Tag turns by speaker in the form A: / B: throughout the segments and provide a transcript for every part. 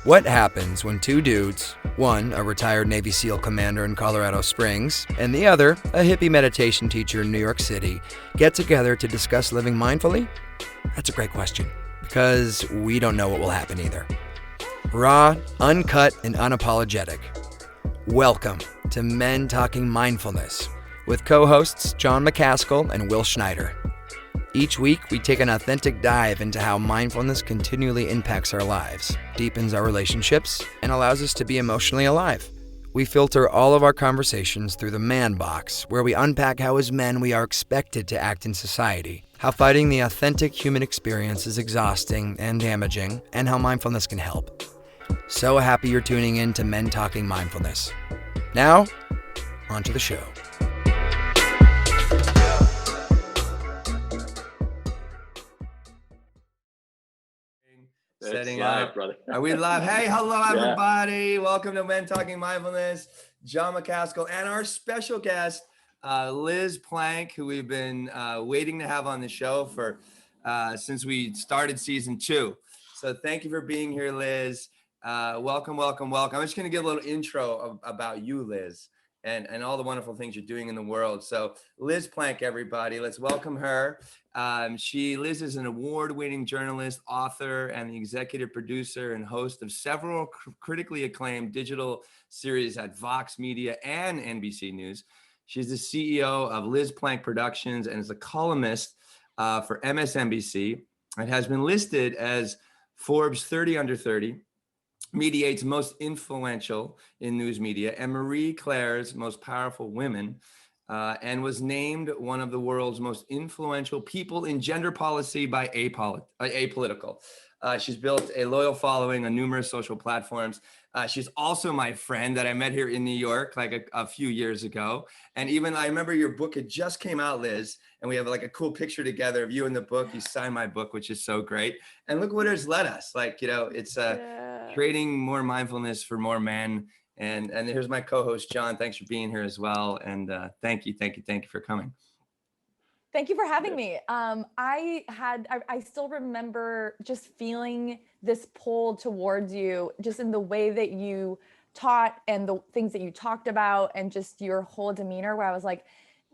A: What happens when two dudes, one a retired Navy SEAL commander in Colorado Springs, and the other a hippie meditation teacher in New York City, get together to discuss living mindfully? That's a great question, because we don't know what will happen either. Raw, uncut, and unapologetic. Welcome to Men Talking Mindfulness with co-hosts John McCaskill and Will Schneider. Each week, we take an authentic dive into how mindfulness continually impacts our lives, deepens our relationships, and allows us to be emotionally alive. We filter all of our conversations through the man box, where we unpack how as men we are expected to act in society, how fighting the authentic human experience is exhausting and damaging, and how mindfulness can help. So happy you're tuning in to Men Talking Mindfulness. Now, on to the show.
B: Setting
C: live,
B: up,
C: brother.
B: Are we live? Hey, hello everybody. Welcome to Men Talking Mindfulness. John McCaskill and our special guest, Liz Plank, who we've been waiting to have on the show for since we started season 2. So thank you for being here, Liz. Welcome. I'm just going to give a little intro about you, Liz, and all the wonderful things you're doing in the world. So Liz Plank, everybody, let's welcome her. Liz is an award-winning journalist, author, and the executive producer and host of several critically acclaimed digital series at Vox Media and NBC News. She's the CEO of Liz Plank Productions and is a columnist for MSNBC and has been listed as Forbes 30 Under 30, Mediate's most influential in news media, and Marie Claire's most powerful women, and was named one of the world's most influential people in gender policy by Apolitical. She's built a loyal following on numerous social platforms. She's also my friend that I met here in New York like a few years ago. And even I remember your book had just came out, Liz, and we have like a cool picture together of you in the book. You signed my book, which is so great. And look what it's led us. Like, you know, it's creating more mindfulness for more men. And here's my co-host, John. Thanks for being here as well. And thank you for coming.
D: Thank you for having me. I still remember just feeling this pull towards you, just in the way that you taught and the things that you talked about and just your whole demeanor, where I was like,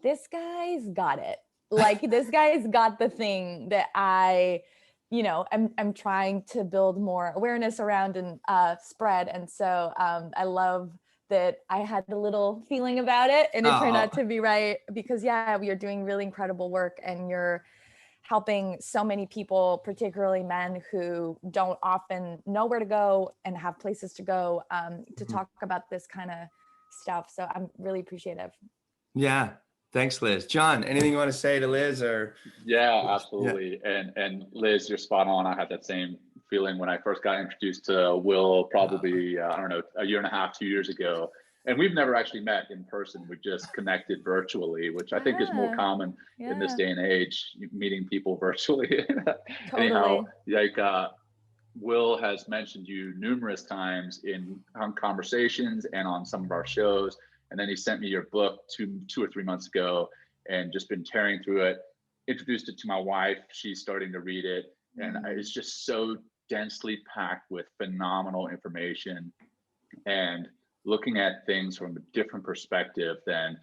D: this guy's got it. Like, this guy's got the thing that I'm trying to build more awareness around and spread. And so I love that I had a little feeling about it and it turned out to be right, because we are doing really incredible work and you're helping so many people, particularly men who don't often know where to go and have places to go to talk about this kind of stuff. So I'm really appreciative.
B: Yeah. Thanks, Liz. John, anything you want to say to Liz? Or
C: Yeah, absolutely. Yeah. And Liz, you're spot on. I had that same feeling when I first got introduced to Will, probably, I don't know, a year and a half, 2 years ago. And we've never actually met in person. We just connected virtually, which I think is more common in this day and age, meeting people virtually.
D: Totally.
C: Anyhow, like Will has mentioned you numerous times on conversations and on some of our shows. And then he sent me your book two or 3 months ago, and just been tearing through it. Introduced it to my wife. She's starting to read it. And it's just so densely packed with phenomenal information and looking at things from a different perspective than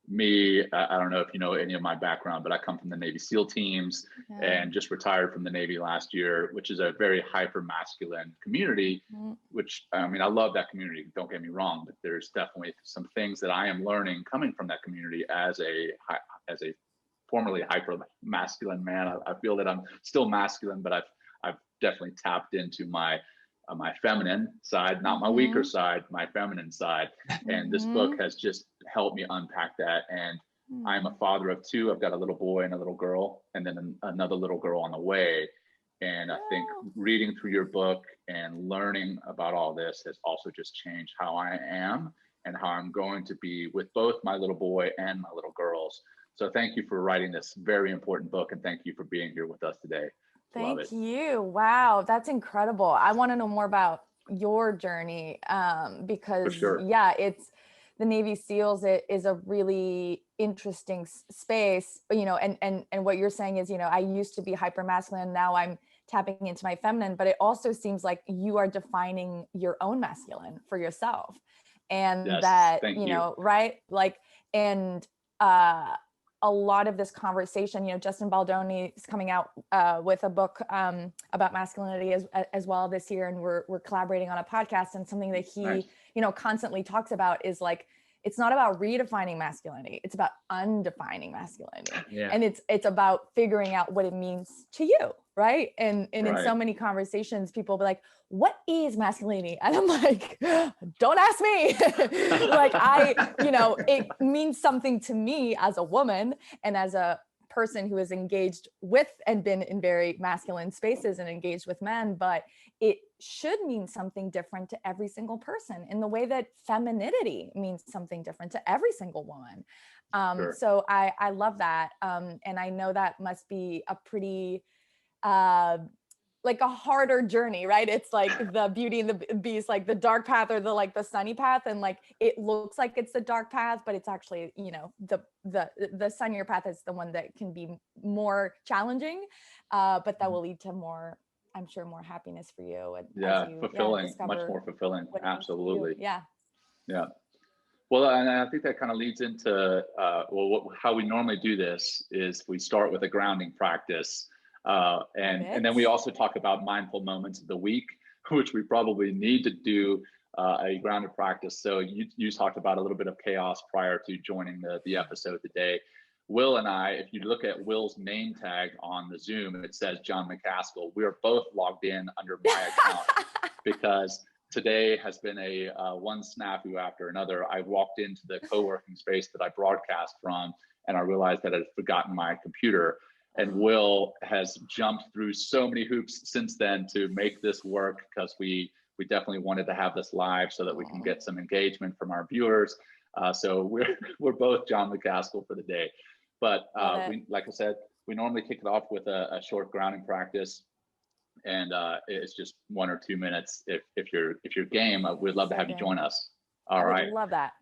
C: me. I don't know if you know any of my background, but I come from the Navy SEAL teams and just retired from the Navy last year, which is a very hyper masculine community, which, I mean, I love that community. Don't get me wrong, but there's definitely some things that I am learning coming from that community as a formerly hyper masculine man. I feel that I'm still masculine, but I've definitely tapped into my feminine side, not my weaker side, my feminine side. And this book has just helped me unpack that. And I'm a father of 2. I've got a little boy and a little girl, and then another little girl on the way. And I think reading through your book and learning about all this has also just changed how I am and how I'm going to be with both my little boy and my little girls. So thank you for writing this very important book, and thank you for being here with us today.
D: Thank you. Wow, that's incredible. I want to know more about your journey because
C: For sure.
D: it's the Navy SEALs is a really interesting space, you know, and what you're saying is, you know, I used to be hyper masculine, now I'm tapping into my feminine, but it also seems like you are defining your own masculine for yourself. And
C: Yes,
D: that,
C: thank
D: you
C: you.
D: know, right? Like, and a lot of this conversation, you know, Justin Baldoni is coming out with a book about masculinity as well this year, and we're collaborating on a podcast. And something that he,
C: Nice.
D: you know, constantly talks about is like, it's not about redefining masculinity; it's about undefining masculinity, and it's about figuring out what it means to you, right? And in so many conversations, people will be like, "What is masculinity?" And I'm like, "Don't ask me." Like you know, it means something to me as a woman and as a person who is engaged with and been in very masculine spaces and engaged with men, but it should mean something different to every single person in the way that femininity means something different to every single woman.
C: Sure.
D: So I love that. And I know that must be a pretty, like a harder journey, right? It's like the Beauty and the Beast, like the dark path or the like the sunny path, and like it looks like it's the dark path, but it's actually, you know, the sunnier path is the one that can be more challenging, but that will lead to more, I'm sure, more happiness for you. And
C: Yeah,
D: as you,
C: fulfilling, much more fulfilling. Absolutely.
D: Yeah.
C: Yeah. Well, and I think that kind of leads into how we normally do this is we start with a grounding practice. And then we also talk about mindful moments of the week, which we probably need to do a grounded practice. So you talked about a little bit of chaos prior to joining the episode today. Will and I, if you look at Will's name tag on the Zoom, it says John McCaskill. We are both logged in under my account because today has been a one snafu after another. I walked into the co-working space that I broadcast from, and I realized that I had forgotten my computer. And Will has jumped through so many hoops since then to make this work, because we definitely wanted to have this live so that we can get some engagement from our viewers. So we're both John McCaskill for the day. But like I said, we normally kick it off with a short grounding practice, and it's just 1 or 2 minutes. If you're game, we'd love to have you join us. All right.
D: Love that.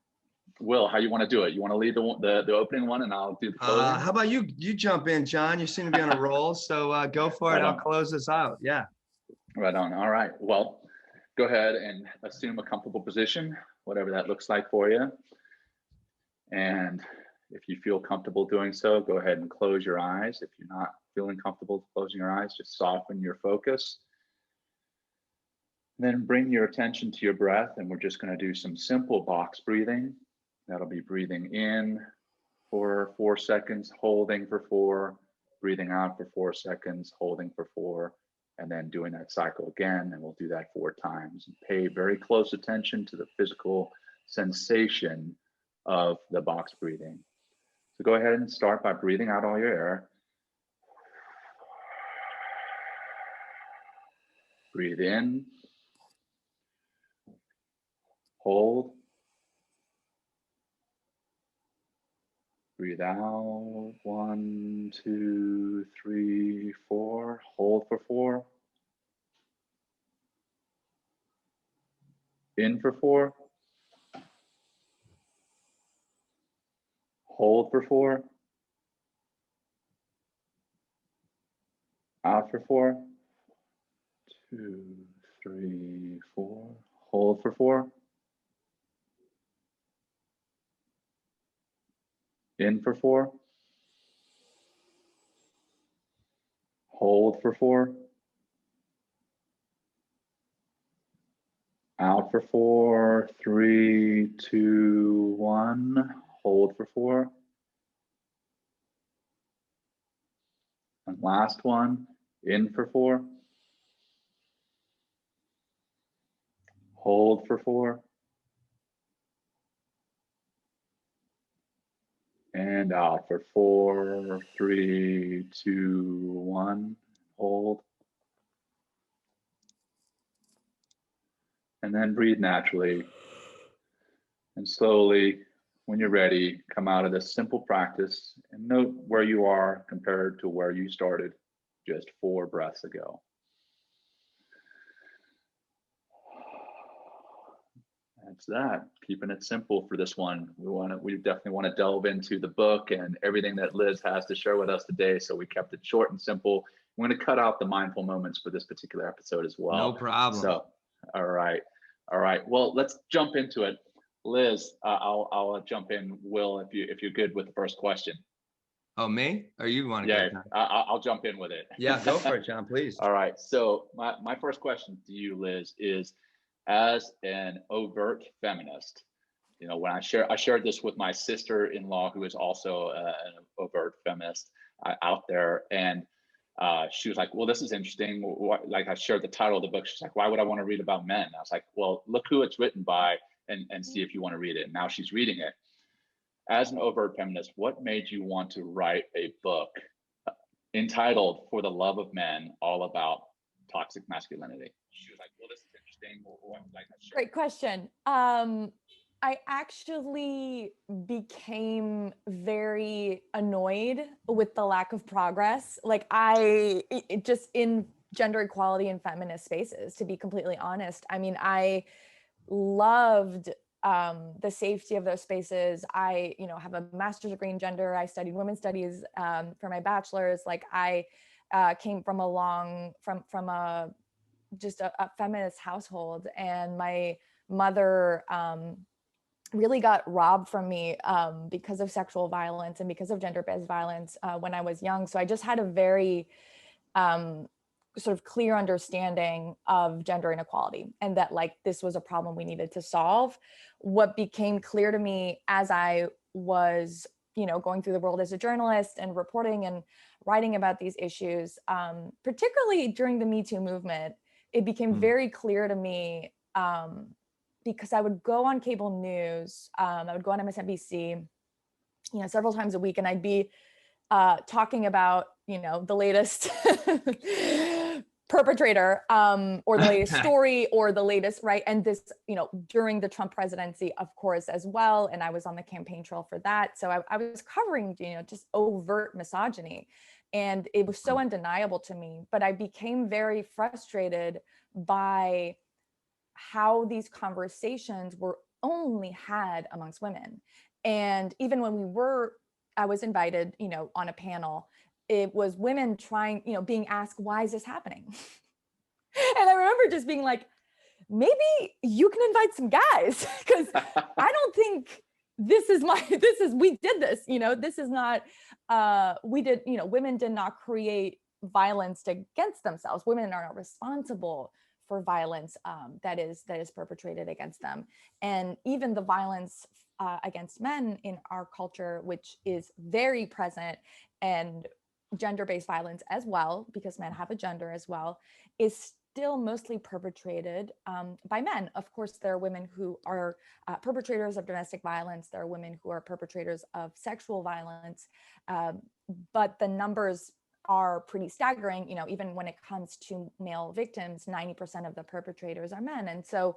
C: Will, how you want to do it? You want to lead the opening one, and I'll do the closing?
B: How about you jump in, John? You seem to be on a roll, so go for it. I'll close this out. Yeah.
C: Right on. All right. Well, go ahead and assume a comfortable position, whatever that looks like for you. And if you feel comfortable doing so, go ahead and close your eyes. If you're not feeling comfortable closing your eyes, just soften your focus. And then bring your attention to your breath, and we're just going to do some simple box breathing. That'll be breathing in for 4 seconds, holding for 4, breathing out for 4 seconds, holding for 4, and then doing that cycle again. And we'll do that 4 times. And pay very close attention to the physical sensation of the box breathing. So go ahead and start by breathing out all your air. Breathe in, hold, breathe out, 1, 2, 3, 4, hold for 4, in for 4, hold for 4, out for 4, 2, 3, 4, hold for 4, in for 4, hold for 4, out for 4, 3, 2, 1, hold for 4. And last one, in for 4, hold for 4, and out for 4, 3, 2, 1, hold. And then breathe naturally. And slowly, when you're ready, come out of this simple practice and note where you are compared to where you started just 4 breaths ago. That's that. Keeping it simple for this one. We definitely want to delve into the book and everything that Liz has to share with us today. So we kept it short and simple. We're going to cut out the mindful moments for this particular episode as well.
B: No problem.
C: So, all right. Well, let's jump into it. Liz, I'll jump in. Will, if you're good with the first question.
B: Oh, me? Or you want to?
C: Yeah, I'll jump in with it.
B: Yeah, go for it, John, please.
C: All right. So my first question to you, Liz, is as an overt feminist, when I shared this with my sister-in-law, who is also an overt feminist out there, and she was like, well, this is interesting. Like, I shared the title of the book. She's like, why would I want to read about men? And I was like, well, look who it's written by and see if you want to read it. And now she's reading it. As an overt feminist, what made you want to write a book entitled For the Love of Men, all about toxic masculinity? She was like, well, this is interesting.
D: Great question. I actually became very annoyed with the lack of progress. Like just in gender equality and feminist spaces, to be completely honest. I mean, I loved the safety of those spaces. I, have a master's degree in gender. I studied women's studies for my bachelor's. Like I came from a feminist household, and my mother really got robbed from me because of sexual violence and because of gender-based violence when I was young. So I just had a very sort of clear understanding of gender inequality, and that like this was a problem we needed to solve. What became clear to me as I was, going through the world as a journalist and reporting and writing about these issues, particularly during the Me Too movement, it became very clear to me because I would go on cable news, I would go on MSNBC, several times a week, and I'd be talking about, the latest perpetrator or the latest story or the latest, right? And this, during the Trump presidency, of course, as well. And I was on the campaign trail for that. So I was covering, just overt misogyny. And it was so undeniable to me, but I became very frustrated by how these conversations were only had amongst women. And even when I was invited, on a panel, it was women trying, being asked, why is this happening? And I remember just being like, maybe you can invite some guys, because I don't think we did this, this is not, women did not create violence against themselves. Women are not responsible for violence that is perpetrated against them. And even the violence against men in our culture, which is very present, and gender-based violence as well, because men have a gender as well, is still mostly perpetrated by men. Of course, there are women who are perpetrators of domestic violence. There are women who are perpetrators of sexual violence, but the numbers are pretty staggering. Even when it comes to male victims, 90% of the perpetrators are men. And so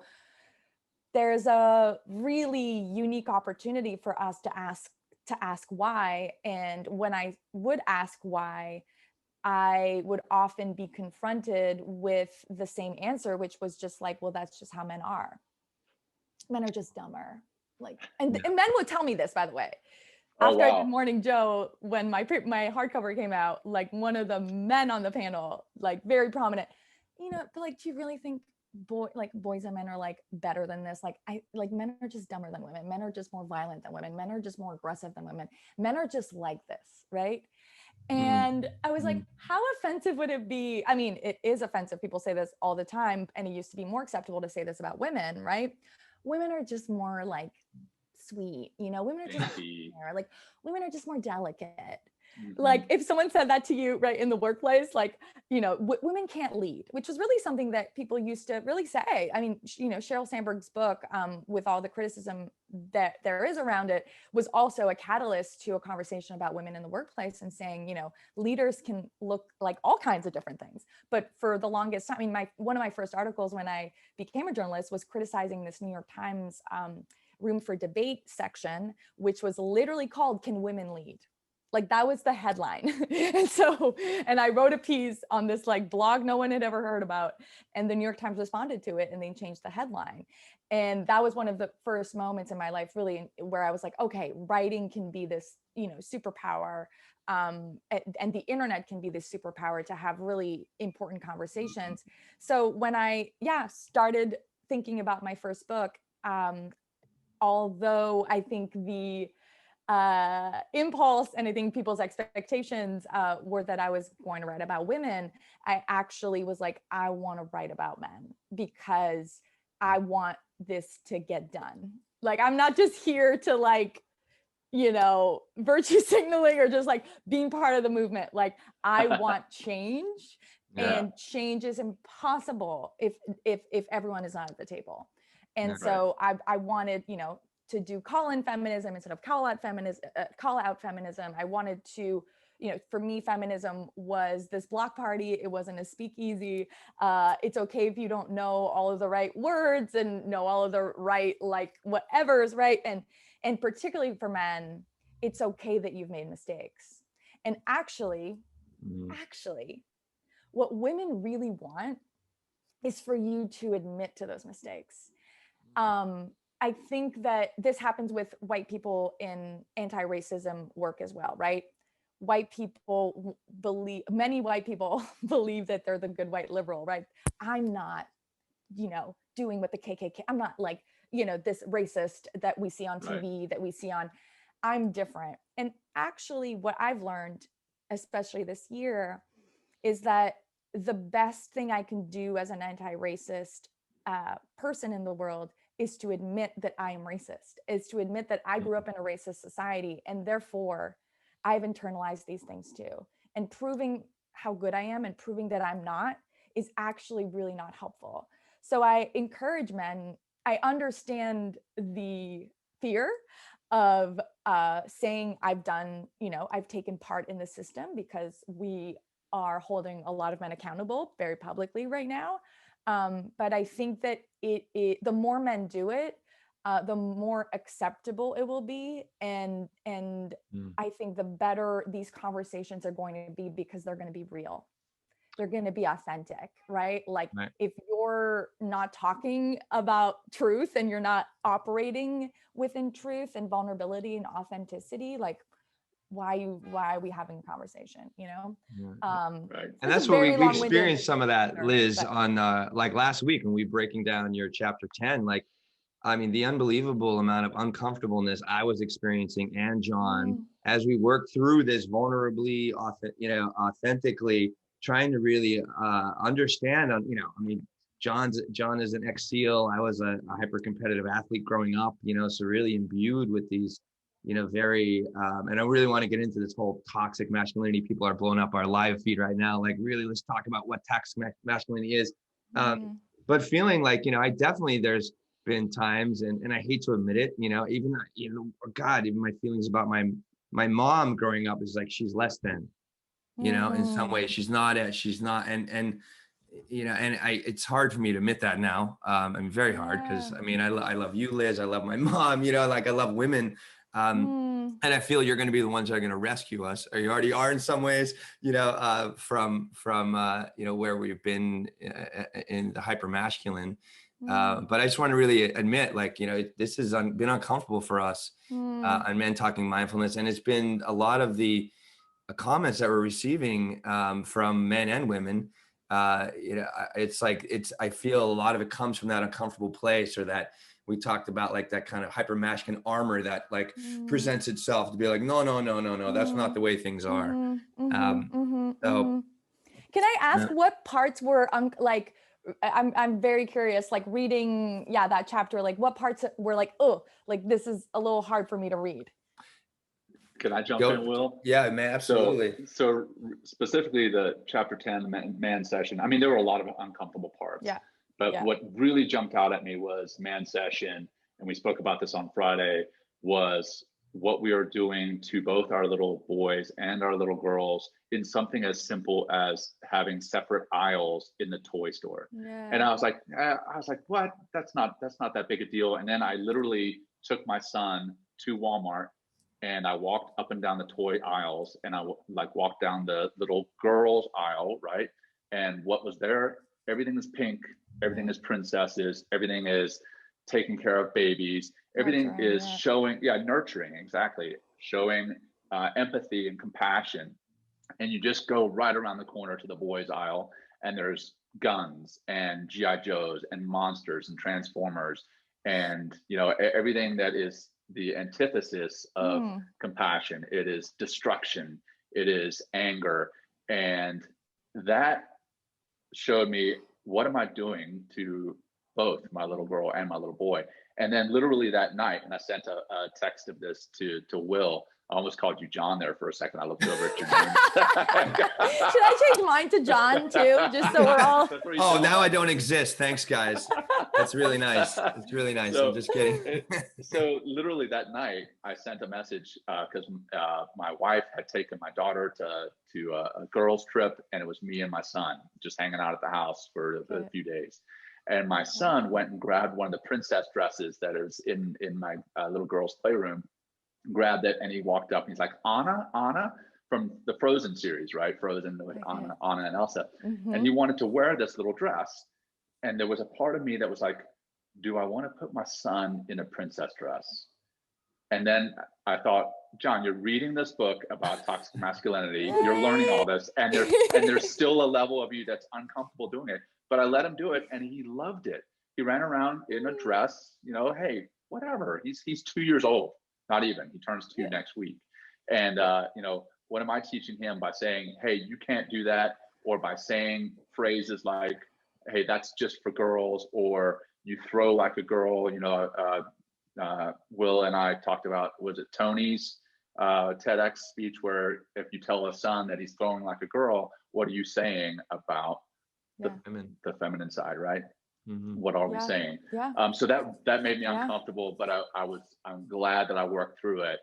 D: there's a really unique opportunity for us to ask why. And when I would ask why, I would often be confronted with the same answer, which was just like, well, that's just how men are. Men are just dumber. And men would tell me this, by the way. After I did Morning Joe, when my hardcover came out, like one of the men on the panel, like very prominent, but like, do you really think boys and men are like better than this? Men are just dumber than women. Men are just more violent than women. Men are just more aggressive than women. Men are just like this, right? And I was like, how offensive would it be? I mean, it is offensive. People say this all the time, and it used to be more acceptable to say this about women, right? Women are just more like sweet, women are just like, women are just more delicate. Like if someone said that to you, right, in the workplace, like, women can't lead, which was really something that people used to really say. I mean, Sheryl Sandberg's book, with all the criticism that there is around it, was also a catalyst to a conversation about women in the workplace, and saying, leaders can look like all kinds of different things. But for the longest time, I mean, one of my first articles when I became a journalist was criticizing this New York Times Room for Debate section, which was literally called "Can Women Lead?" Like that was the headline. And I wrote a piece on this like blog no one had ever heard about, and the New York Times responded to it and they changed the headline. And that was one of the first moments in my life really where I was like, okay, writing can be this, superpower. And the internet can be this superpower to have really important conversations. So when I started thinking about my first book, although I think the impulse and I think people's expectations were that I was going to write about women, I actually was like, I want to write about men because I want this to get done. Like, I'm not just here to like, virtue signaling or just like being part of the movement. Like, I want change, and change is impossible if everyone is not at the table. And so I wanted, to do call-in feminism instead of call-out feminism. I wanted to, for me, feminism was this block party. It wasn't a speakeasy. It's okay if you don't know all of the right words and know all of the right, like whatever's right. And particularly for men, it's okay that you've made mistakes. And actually, what women really want is for you to admit to those mistakes. I think that this happens with white people in anti-racism work as well, right? Many white people believe that they're the good white liberal, right? I'm not, doing what the KKK, I'm not like, this racist that we see on TV, that we see on, I'm different. And actually what I've learned, especially this year, is that the best thing I can do as an anti-racist person in the world is to admit that I am racist, is to admit that I grew up in a racist society, and therefore I've internalized these things too. And proving how good I am and proving that I'm not is actually really not helpful. So I encourage men, I understand the fear of saying I've done, I've taken part in the system, because we are holding a lot of men accountable very publicly right now. But I think that the more men do it, the more acceptable it will be. And I think the better these conversations are going to be, because they're going to be real. They're going to be authentic, right? Like if you're not talking about truth and you're not operating within truth and vulnerability and authenticity, like why are we having a conversation,
E: And that's what we experienced some of that, Liz, on like last week when we breaking down your chapter 10. Like, I mean, the unbelievable amount of uncomfortableness I was experiencing, and John, as we worked through this vulnerably, authentically, trying to really understand on, John is an ex-SEAL. I was a hyper-competitive athlete growing up, so really imbued with these, very, and I really want to get into this whole toxic masculinity. People are blowing up our live feed right now. Like, really, let's talk about what toxic masculinity is. But feeling like, I definitely, there's been times, and I hate to admit it, even my feelings about my mom growing up is like, she's less than, in some ways she's not, and it's hard for me to admit that now. Very hard, because I love you, Liz. I love my mom, like I love women. And I feel you're going to be the ones that are going to rescue us, or you already are in some ways, from where we've been in the hyper masculine. But I just want to really admit, like, this has been uncomfortable for us on Men Talking Mindfulness. And it's been a lot of the comments that we're receiving from men and women. It's like, I feel a lot of it comes from that uncomfortable place, or that we talked about, like that kind of hyper masculine armor that like presents itself to be like, no, that's not the way things are. So
D: can I ask what parts were like, I'm very curious, like reading, that chapter, like what parts were like, oh, like this is a little hard for me to read.
C: Can I jump in, Will?
B: Yeah, man, absolutely.
C: So specifically the chapter 10, the man session, I mean, there were a lot of uncomfortable parts. But what really jumped out at me was man session, and we spoke about this on Friday, was what we are doing to both our little boys and our little girls in something as simple as having separate aisles in the toy store. And I was like, what? That's not that big a deal. And then I literally took my son to Walmart and I walked up and down the toy aisles, and I like walked down the little girls aisle, right? And what was there? Everything is pink. Everything is princesses. Everything is taking care of babies. Everything
D: Nurturing,
C: is showing, nurturing, exactly. Showing empathy and compassion. And you just go right around the corner to the boys aisle, and there's guns and GI Joes and monsters and Transformers, and everything that is the antithesis of compassion. It is destruction. It is anger. And that showed me, what am I doing to both my little girl and my little boy? And then literally that night, and I sent a text of this to Will. I almost called you John there for a second. I looked over at your name.
D: Should I change mine to John too? Just so we're all.
B: Oh, now I don't exist. Thanks, guys. That's really nice. It's really nice. I'm just kidding.
C: So literally that night, I sent a message because my wife had taken my daughter to a girls' trip, and it was me and my son just hanging out at the house for a few days. And my son went and grabbed one of the princess dresses that is in my little girl's playroom, grabbed it, and he walked up and he's like, Anna from the Frozen series, right? Frozen with Anna and Elsa. And he wanted to wear this little dress. And there was a part of me that was like, do I want to put my son in a princess dress? And then I thought, John, you're reading this book about toxic masculinity. You're learning all this, and there's still a level of you that's uncomfortable doing it. But I let him do it, and he loved it. He ran around in a dress, hey, whatever. He's 2 years old, not even. He turns 2 next week. And, what am I teaching him by saying, hey, you can't do that? Or by saying phrases like, hey, that's just for girls, or you throw like a girl. Will and I talked about, was it Tony's TEDx speech, where if you tell a son that he's throwing like a girl, what are you saying about the feminine side, right? What are we saying? So that made me uncomfortable, but I'm glad that I worked through it,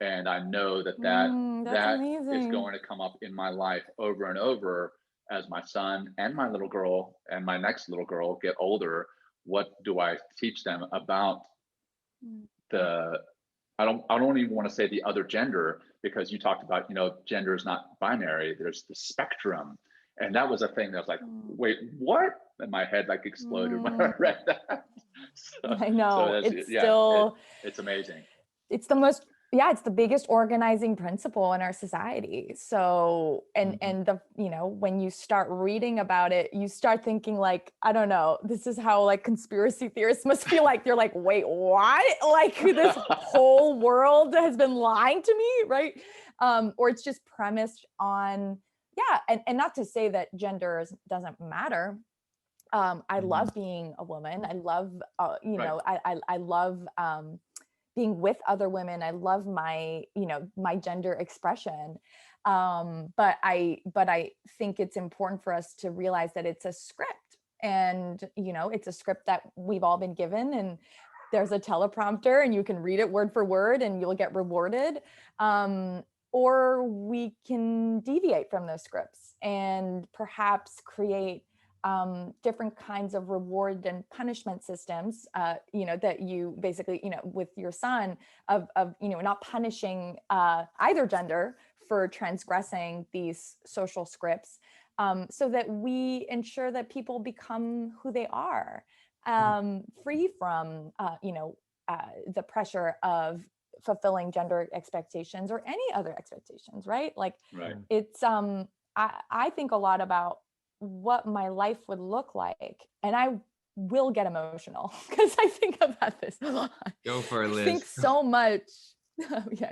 C: and I know that is going to come up in my life over and over as my son and my little girl and my next little girl get older. What do I teach them about I don't even want to say the other gender, because you talked about, gender is not binary. There's the spectrum. And that was a thing that was like, wait, what? And my head like exploded when I read that.
D: I know.
C: It's amazing.
D: It's the most, it's the biggest organizing principle in our society. So, and the, when you start reading about it, you start thinking like, I don't know, this is how like conspiracy theorists must feel like. You're like, wait, what? Like this whole world has been lying to me, right? Or it's just premised on, and not to say that gender doesn't matter. I love being a woman. I love, I love being with other women. I love my, my gender expression. But I think it's important for us to realize that it's a script, and, it's a script that we've all been given, and there's a teleprompter and you can read it word for word and you'll get rewarded. Or we can deviate from those scripts and perhaps create different kinds of reward and punishment systems, that you basically, with your son of not punishing either gender for transgressing these social scripts, so that we ensure that people become who they are, free from, the pressure of fulfilling gender expectations or any other expectations, right? Like it's, I think a lot about what my life would look like, and I will get emotional because I think about this a lot.
E: Go for it, Liz.
D: I think so much.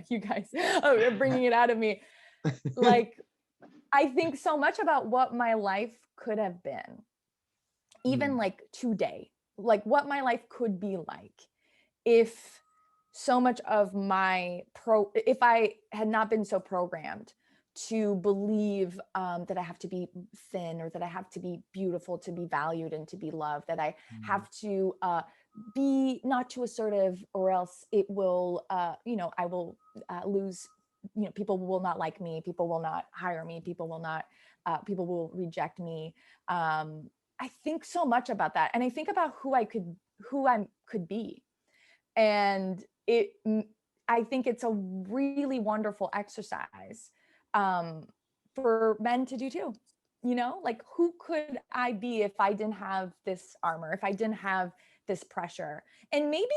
D: You guys, you're bringing it out of me. Like, I think so much about what my life could have been, even like today, like what my life could be like if so much of if I had not been so programmed to believe that I have to be thin, or that I have to be beautiful to be valued and to be loved, that I have to be not too assertive, or else it will, I will lose, people will not like me, people will not hire me, people will reject me. I think so much about that. And I think about who I could be. And I think it's a really wonderful exercise for men to do too. You know, like, who could I be if I didn't have this armor, if I didn't have this pressure? And maybe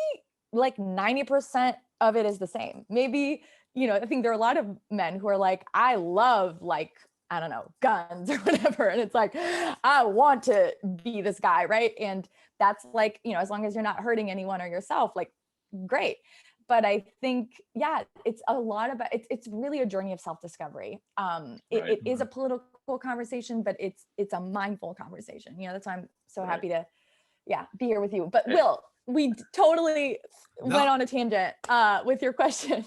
D: like 90% of it is the same. Maybe, you know, I think there are a lot of men who are like, I love, like, I don't know, guns or whatever. And it's like, I want to be this guy, right? And that's like, you know, as long as you're not hurting anyone or yourself, like, great. But I think, yeah, it's a lot about, it's really a journey of self-discovery. It is a political conversation, but it's a mindful conversation. You know, that's why I'm so happy to, be here with you. But Will, we totally went on a tangent with your question.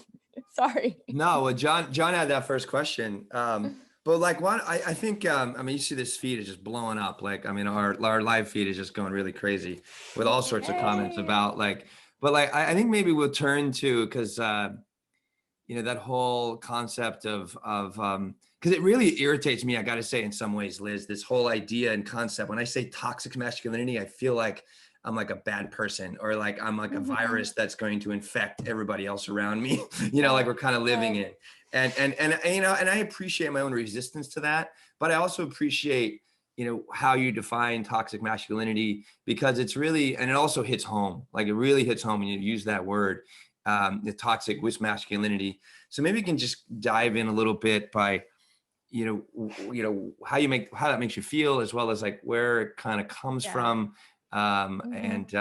D: Sorry.
B: No, well, John had that first question. But like, I think, I mean, you see this feed is just blowing up. Like, I mean, our live feed is just going really crazy with all sorts of comments about like, but like, I think maybe we'll turn to, cause you know, that whole concept of cause it really irritates me, I gotta say, in some ways, Liz, this whole idea and concept. When I say toxic masculinity, I feel like I'm like a bad person, or like I'm like a virus that's going to infect everybody else around me. You know, like we're kind of living in. And you know, and I appreciate my own resistance to that, but I also appreciate, you know, how you define toxic masculinity, because it's really, and it also hits home. Like, it really hits home when you use that word, the toxic with masculinity. So maybe you can just dive in a little bit by, you know, how that makes you feel, as well as like where it kind of comes from. And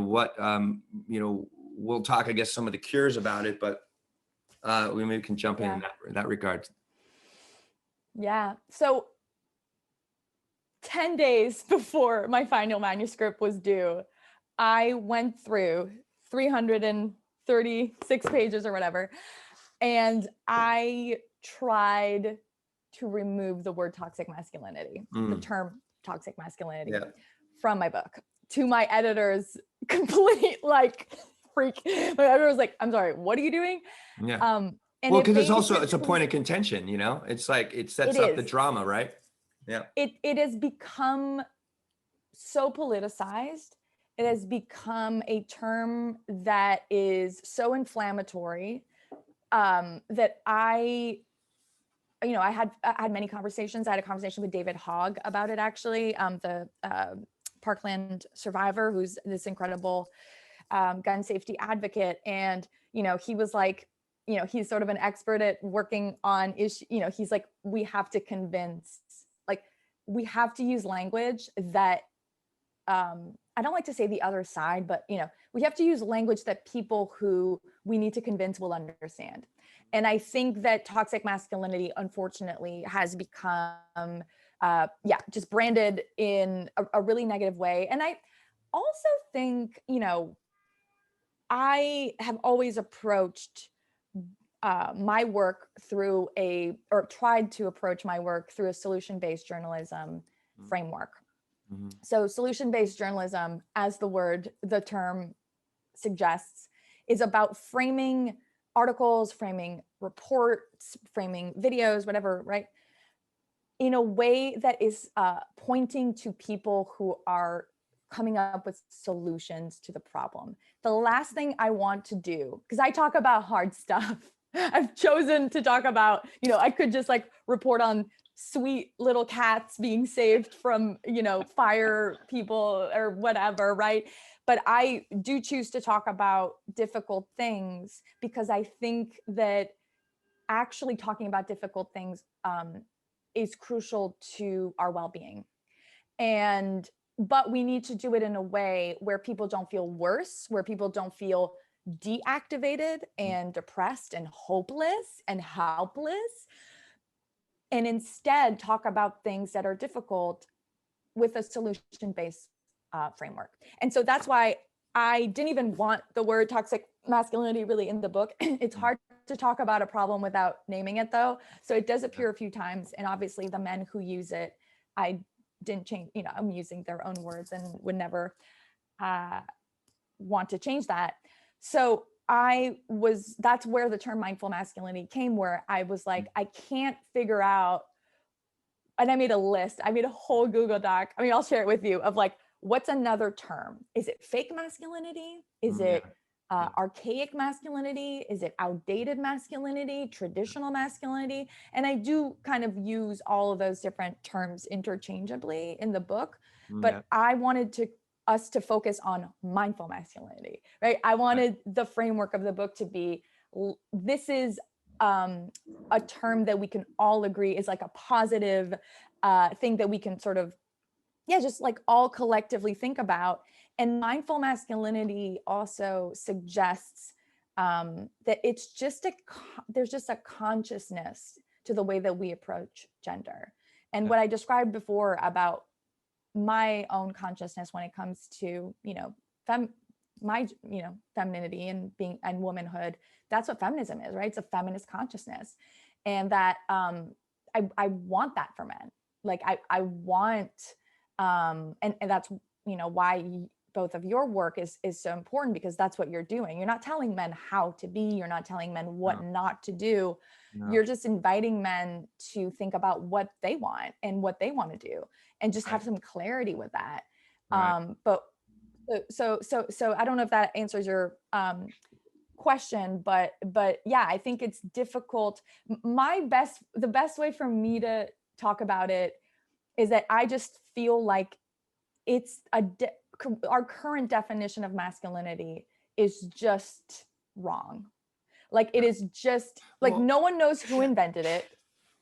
B: what, you know, we'll talk, I guess, some of the cures about it, but we maybe can jump in that regard.
D: Yeah. So 10 days before my final manuscript was due, I went through 336 pages or whatever, and I tried to remove the word toxic masculinity, the term toxic masculinity from my book. To my editor's complete like freak. My editor was like, I'm sorry, what are you doing?
B: And well, because it's a point of contention, you know, it's like, it sets up the drama, right? Yeah.
D: It has become so politicized. It has become a term that is so inflammatory that I had many conversations. I had a conversation with David Hogg about it, actually, the Parkland survivor, who's this incredible gun safety advocate. And, you know, he was like, you know, he's sort of an expert at working on issue. You know, he's like, we have to convince, like, we have to use language that, I don't like to say the other side, but, you know, we have to use language that people who we need to convince will understand. And I think that toxic masculinity, unfortunately, has become, just branded in a really negative way. And I also think, you know, I have always approached my work tried to approach my work through a solution-based journalism framework. So solution-based journalism, as the term suggests, is about framing articles, framing reports, framing videos, whatever, right, in a way that is pointing to people who are coming up with solutions to the problem. The last thing I want to do, because I talk about hard stuff, I've chosen to talk about, you know, I could just like report on sweet little cats being saved from, you know, fire people or whatever, right? But I do choose to talk about difficult things because I think that actually talking about difficult things is crucial to our well-being. But we need to do it in a way where people don't feel worse, where people don't feel deactivated and depressed and hopeless and helpless, and instead talk about things that are difficult with a solution-based framework. And so that's why I didn't even want the word toxic masculinity really in the book. It's hard to talk about a problem without naming it, though. So it does appear a few times. And obviously the men who use it, I didn't change, you know, I'm using their own words and would never want to change that. So that's where the term mindful masculinity came, where I was like, I can't figure out, and I made a list, I made a whole Google Doc. I mean, I'll share it with you, of like, what's another term? Is it fake masculinity? Is it archaic masculinity? Is it outdated masculinity, traditional masculinity? And I do kind of use all of those different terms interchangeably in the book, but I wanted us to focus on mindful masculinity, right? I wanted the framework of the book to be, this is a term that we can all agree is like a positive thing that we can sort of, just like all collectively think about. And mindful masculinity also suggests that it's just there's just a consciousness to the way that we approach gender. And what I described before about my own consciousness when it comes to, femininity and womanhood, that's what feminism is, right? It's a feminist consciousness. And that I want that for men. Like I want, and that's, why both of your work is so important, because that's what you're doing. You're not telling men how to be, you're not telling men what not to do. You're just inviting men to think about what they want and what they want to do, and just have some clarity with that. But so I don't know if that answers your question, but yeah, I think it's difficult. The best way for me to talk about it is that I just feel like it's our current definition of masculinity is just wrong. Like it is just like, no one knows who invented it.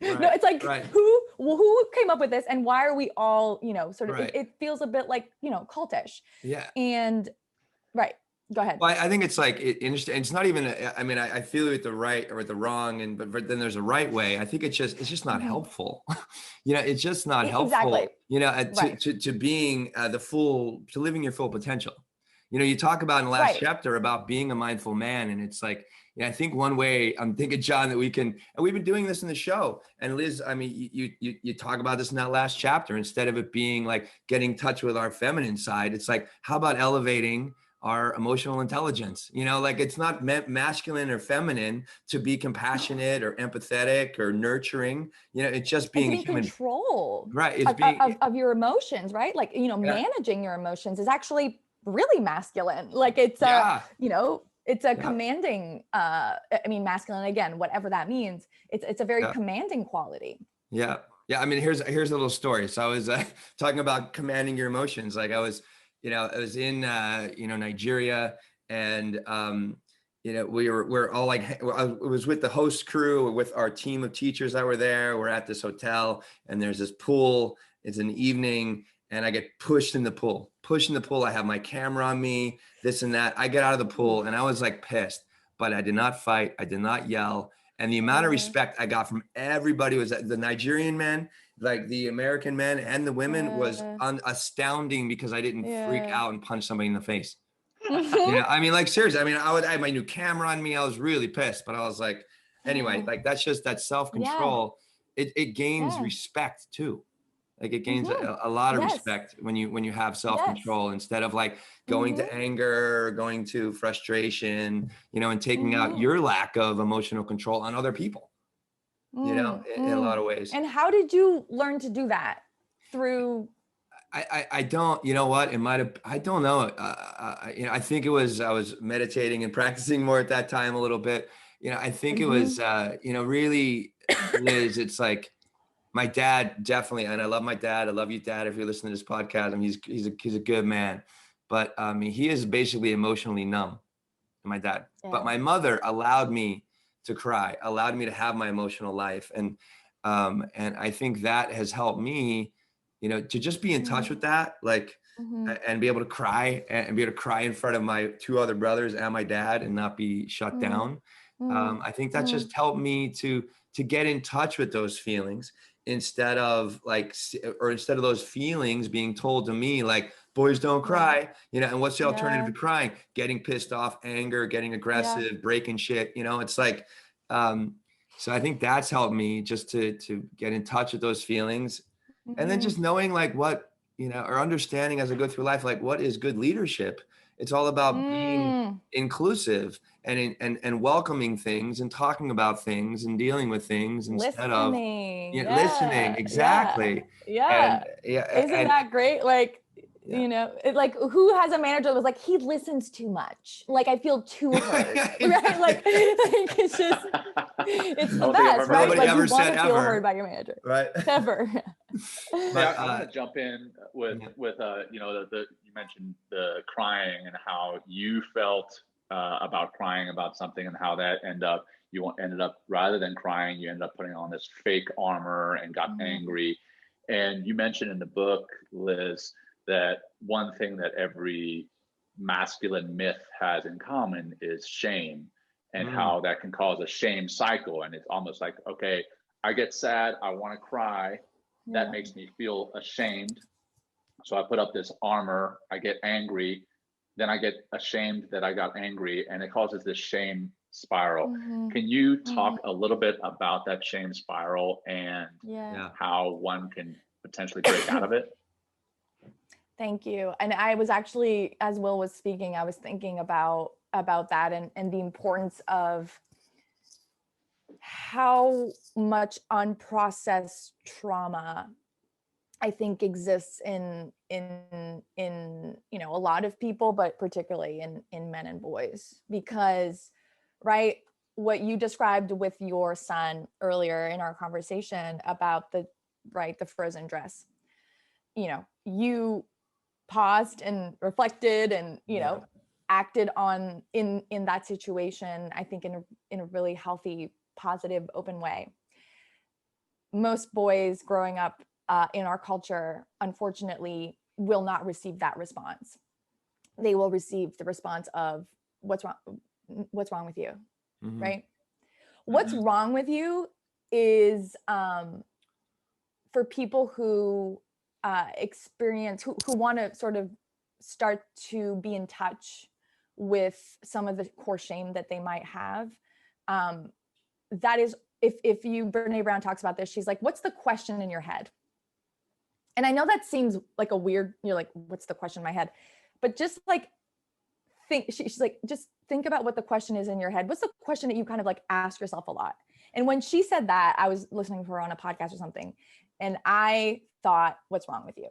D: Right, no, it's like who came up with this, and why are we all, sort of, it feels a bit like, cultish. Yeah. And go ahead.
B: Well, I think it's like, it's not even, I feel it with the right or with the wrong, but then there's a right way. I think it's just not helpful. It's just not helpful, to being to living your full potential. You talk about in the last chapter about being a mindful man. And it's like, I think one way, I'm thinking, John, that we can, and we've been doing this in the show, and Liz, you talk about this in that last chapter, instead of it being like getting in touch with our feminine side, it's like, how about elevating our emotional intelligence? Like it's not masculine or feminine to be compassionate or empathetic or nurturing. It's just being
D: in control,
B: right? It's being
D: of your emotions, right? Like, managing your emotions is actually really masculine. Like it's it's a commanding, masculine, again, whatever that means. It's a very commanding quality.
B: Yeah. Here's a little story. So I was talking about commanding your emotions. Like I was in Nigeria, and we're all like, I was with the host crew, with our team of teachers that were there. We're at this hotel, and there's this pool. It's an evening, and I get pushed in the pool. I have my camera on me, this and that. I get out of the pool, and I was like pissed, but I did not fight. I did not yell. And the amount of respect I got from everybody, was the Nigerian men, like the American men and the women, was astounding, because I didn't freak out and punch somebody in the face. Like seriously, I had my new camera on me. I was really pissed, but I was like, anyway, like that's just that self-control. It gains respect too. Like it gains a lot of respect when you have self-control, instead of like going to anger, going to frustration, and taking out your lack of emotional control on other people, in a lot of ways.
D: And how did you learn to do that? Through?
B: I don't, what, it might've, I don't know. I think I was meditating and practicing more at that time a little bit. I think it was, really, Liz, it's like, my dad, definitely, and I love my dad. I love you, Dad, if you're listening to this podcast. He's a good man, but he is basically emotionally numb, my dad. Yeah. But my mother allowed me to cry, allowed me to have my emotional life, and I think that has helped me, to just be in touch with that, like, and be able to cry in front of my two other brothers and my dad, and not be shut down. I think that just helped me to get in touch with those feelings, instead of those feelings being told to me like, boys don't cry, and what's the alternative to crying? Getting pissed off, anger, getting aggressive, breaking shit, it's like, so I think that's helped me just to get in touch with those feelings, and then just knowing like what, or understanding as I go through life, like what is good leadership. It's all about being inclusive and welcoming things, and talking about things, and dealing with things instead
D: listening.
B: Listening. Exactly.
D: Yeah. Isn't that great? Like, You know, like who has a manager that was like, he listens too much. Like I feel too heard, right? Like it's just, it's the best, right? Like you want to feel heard by your manager,
B: right?
D: Ever.
C: But I want to jump in with you know, you mentioned the crying and how you felt about crying about something and how that ended up rather than crying, you ended up putting on this fake armor and got angry. And you mentioned in the book, Liz, that one thing that every masculine myth has in common is shame, and how that can cause a shame cycle. And it's almost like, okay, I get sad, I want to cry. That makes me feel ashamed. So I put up this armor, I get angry, then I get ashamed that I got angry, and it causes this shame spiral. Can you talk a little bit about that shame spiral and how one can potentially break out of it?
D: Thank you. And I was actually, as Will was speaking, I was thinking about that and the importance of how much unprocessed trauma I think exists in you know, a lot of people, but particularly in men and boys, because right, what you described with your son earlier in our conversation about the frozen dress, you know, you paused and reflected and, you know, acted on in that situation, I think in a really healthy, positive, open way. Most boys growing up in our culture, unfortunately, will not receive that response. They will receive the response of what's wrong with you, right? What's wrong with you is for people who experience, who want to sort of start to be in touch with some of the core shame that they might have. That is, if you, Brene Brown talks about this, she's like, what's the question in your head? And I know that seems like a weird, you're like, what's the question in my head? But just like, she's like, just think about what the question is in your head. What's the question that you kind of like ask yourself a lot? And when she said that, I was listening to her on a podcast or something, and I thought, what's wrong with you?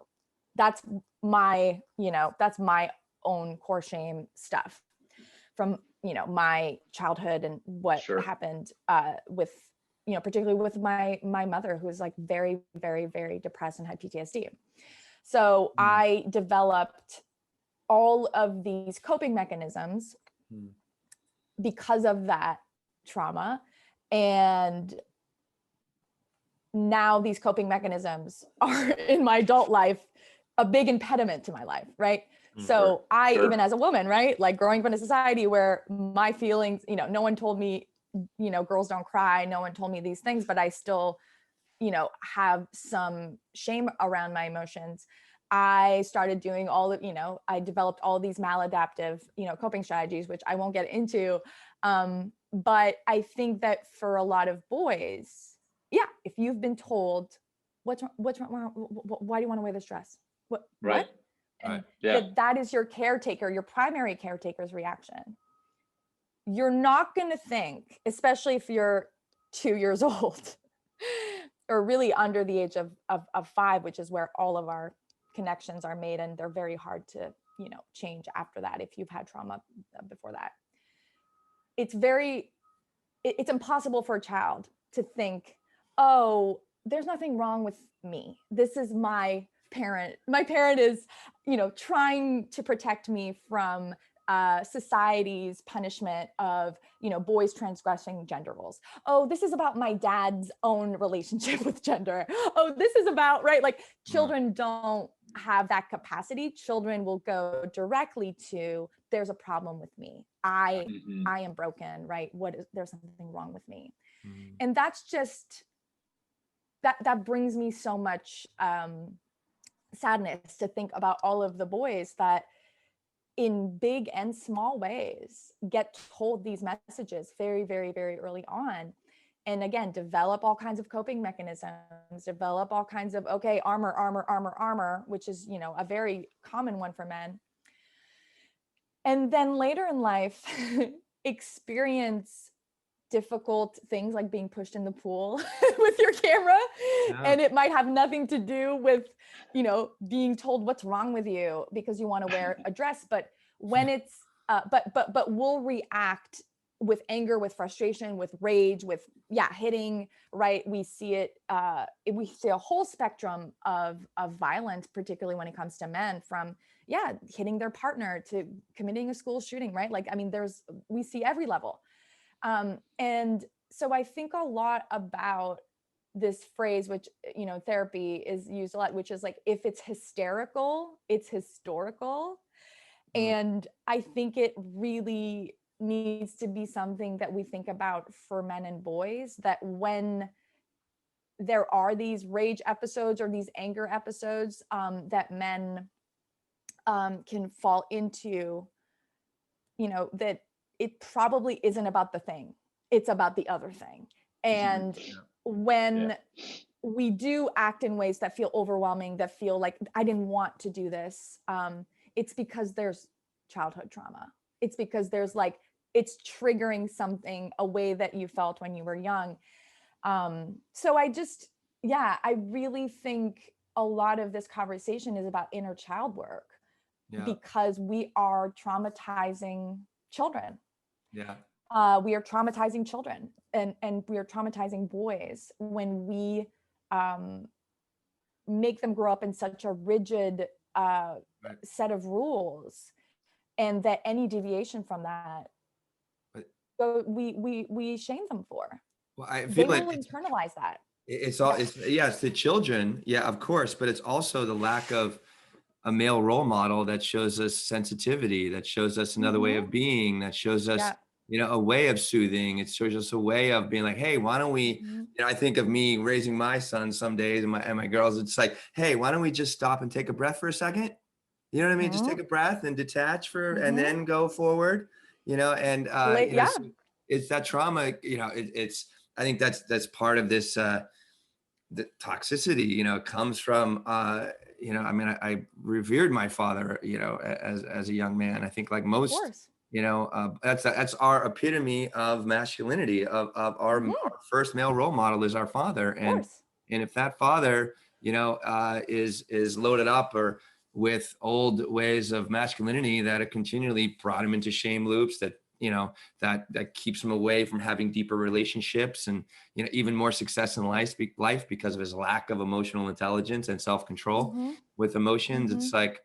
D: That's my, you know, that's my own core shame stuff from, you know, my childhood and what happened with, you know, particularly with my mother, who was like very, very, very depressed and had PTSD. So I developed all of these coping mechanisms because of that trauma. And now these coping mechanisms are in my adult life a big impediment to my life, right? So I, even as a woman, right, like growing up in a society where my feelings, you know, no one told me, you know, girls don't cry, no one told me these things, but I still, you know, have some shame around my emotions. I started doing all of, you know, I developed all of these maladaptive, you know, coping strategies, which I won't get into. But I think that for a lot of boys, if you've been told, what's wrong, why do you want to wear this dress? What? And that is your caretaker, your primary caretaker's reaction. You're not going to think, especially if you're 2 years old or really under the age of 5, which is where all of our connections are made. And they're very hard to, you know, change after that. If you've had trauma before that, it's impossible for a child to think, oh, there's nothing wrong with me. This is my parent. My parent is, you know, trying to protect me from society's punishment of, you know, boys transgressing gender roles. Oh, this is about my dad's own relationship with gender. Oh, this is about, right? Like children don't have that capacity. Children will go directly to, there's a problem with me. I am broken, right? There's something wrong with me. And that's just, that brings me so much sadness to think about all of the boys that in big and small ways get told these messages very, very, very early on. And again, develop all kinds of coping mechanisms, develop all kinds of, okay, armor, which is, you know, a very common one for men. And then later in life, experience difficult things like being pushed in the pool with your camera And it might have nothing to do with, you know, being told what's wrong with you because you want to wear a dress. But when it's, but we'll react with anger, with frustration, with rage, with hitting, right? We see it, we see a whole spectrum of violence, particularly when it comes to men, from hitting their partner to committing a school shooting, right? Like, I mean, we see every level. And so I think a lot about this phrase, which, you know, therapy is used a lot, which is like, if it's hysterical, it's historical. And I think it really needs to be something that we think about for men and boys, that when there are these rage episodes or these anger episodes, that men can fall into, you know, that it probably isn't about the thing, it's about the other thing. And when we do act in ways that feel overwhelming, that feel like I didn't want to do this, it's because there's childhood trauma. It's because there's like, it's triggering something, a way that you felt when you were young. So I really think a lot of this conversation is about inner child work, because we are traumatizing children. We are traumatizing children, and we are traumatizing boys when we make them grow up in such a rigid set of rules, and that any deviation from that, we shame them for.
B: Well, I feel
D: they will internalize that.
B: It's the children, of course, but it's also the lack of a male role model that shows us sensitivity, that shows us another way of being, that shows us, you know, a way of soothing. It shows us a way of being like, hey, why don't we, you know, I think of me raising my son some days and my girls, it's like, hey, why don't we just stop and take a breath for a second? You know what I mean? Just take a breath and detach and then go forward, you know, and you know, so it's that trauma, you know, I think that's part of this, the toxicity, you know, comes from, you know, I mean, I revered my father, you know, as a young man. I think like most, you know, that's our epitome of masculinity, of our first male role model is our father. And if that father, you know, is loaded up or with old ways of masculinity that have continually brought him into shame loops, that, you know, that keeps him away from having deeper relationships and, you know, even more success in life because of his lack of emotional intelligence and self-control with emotions. It's like,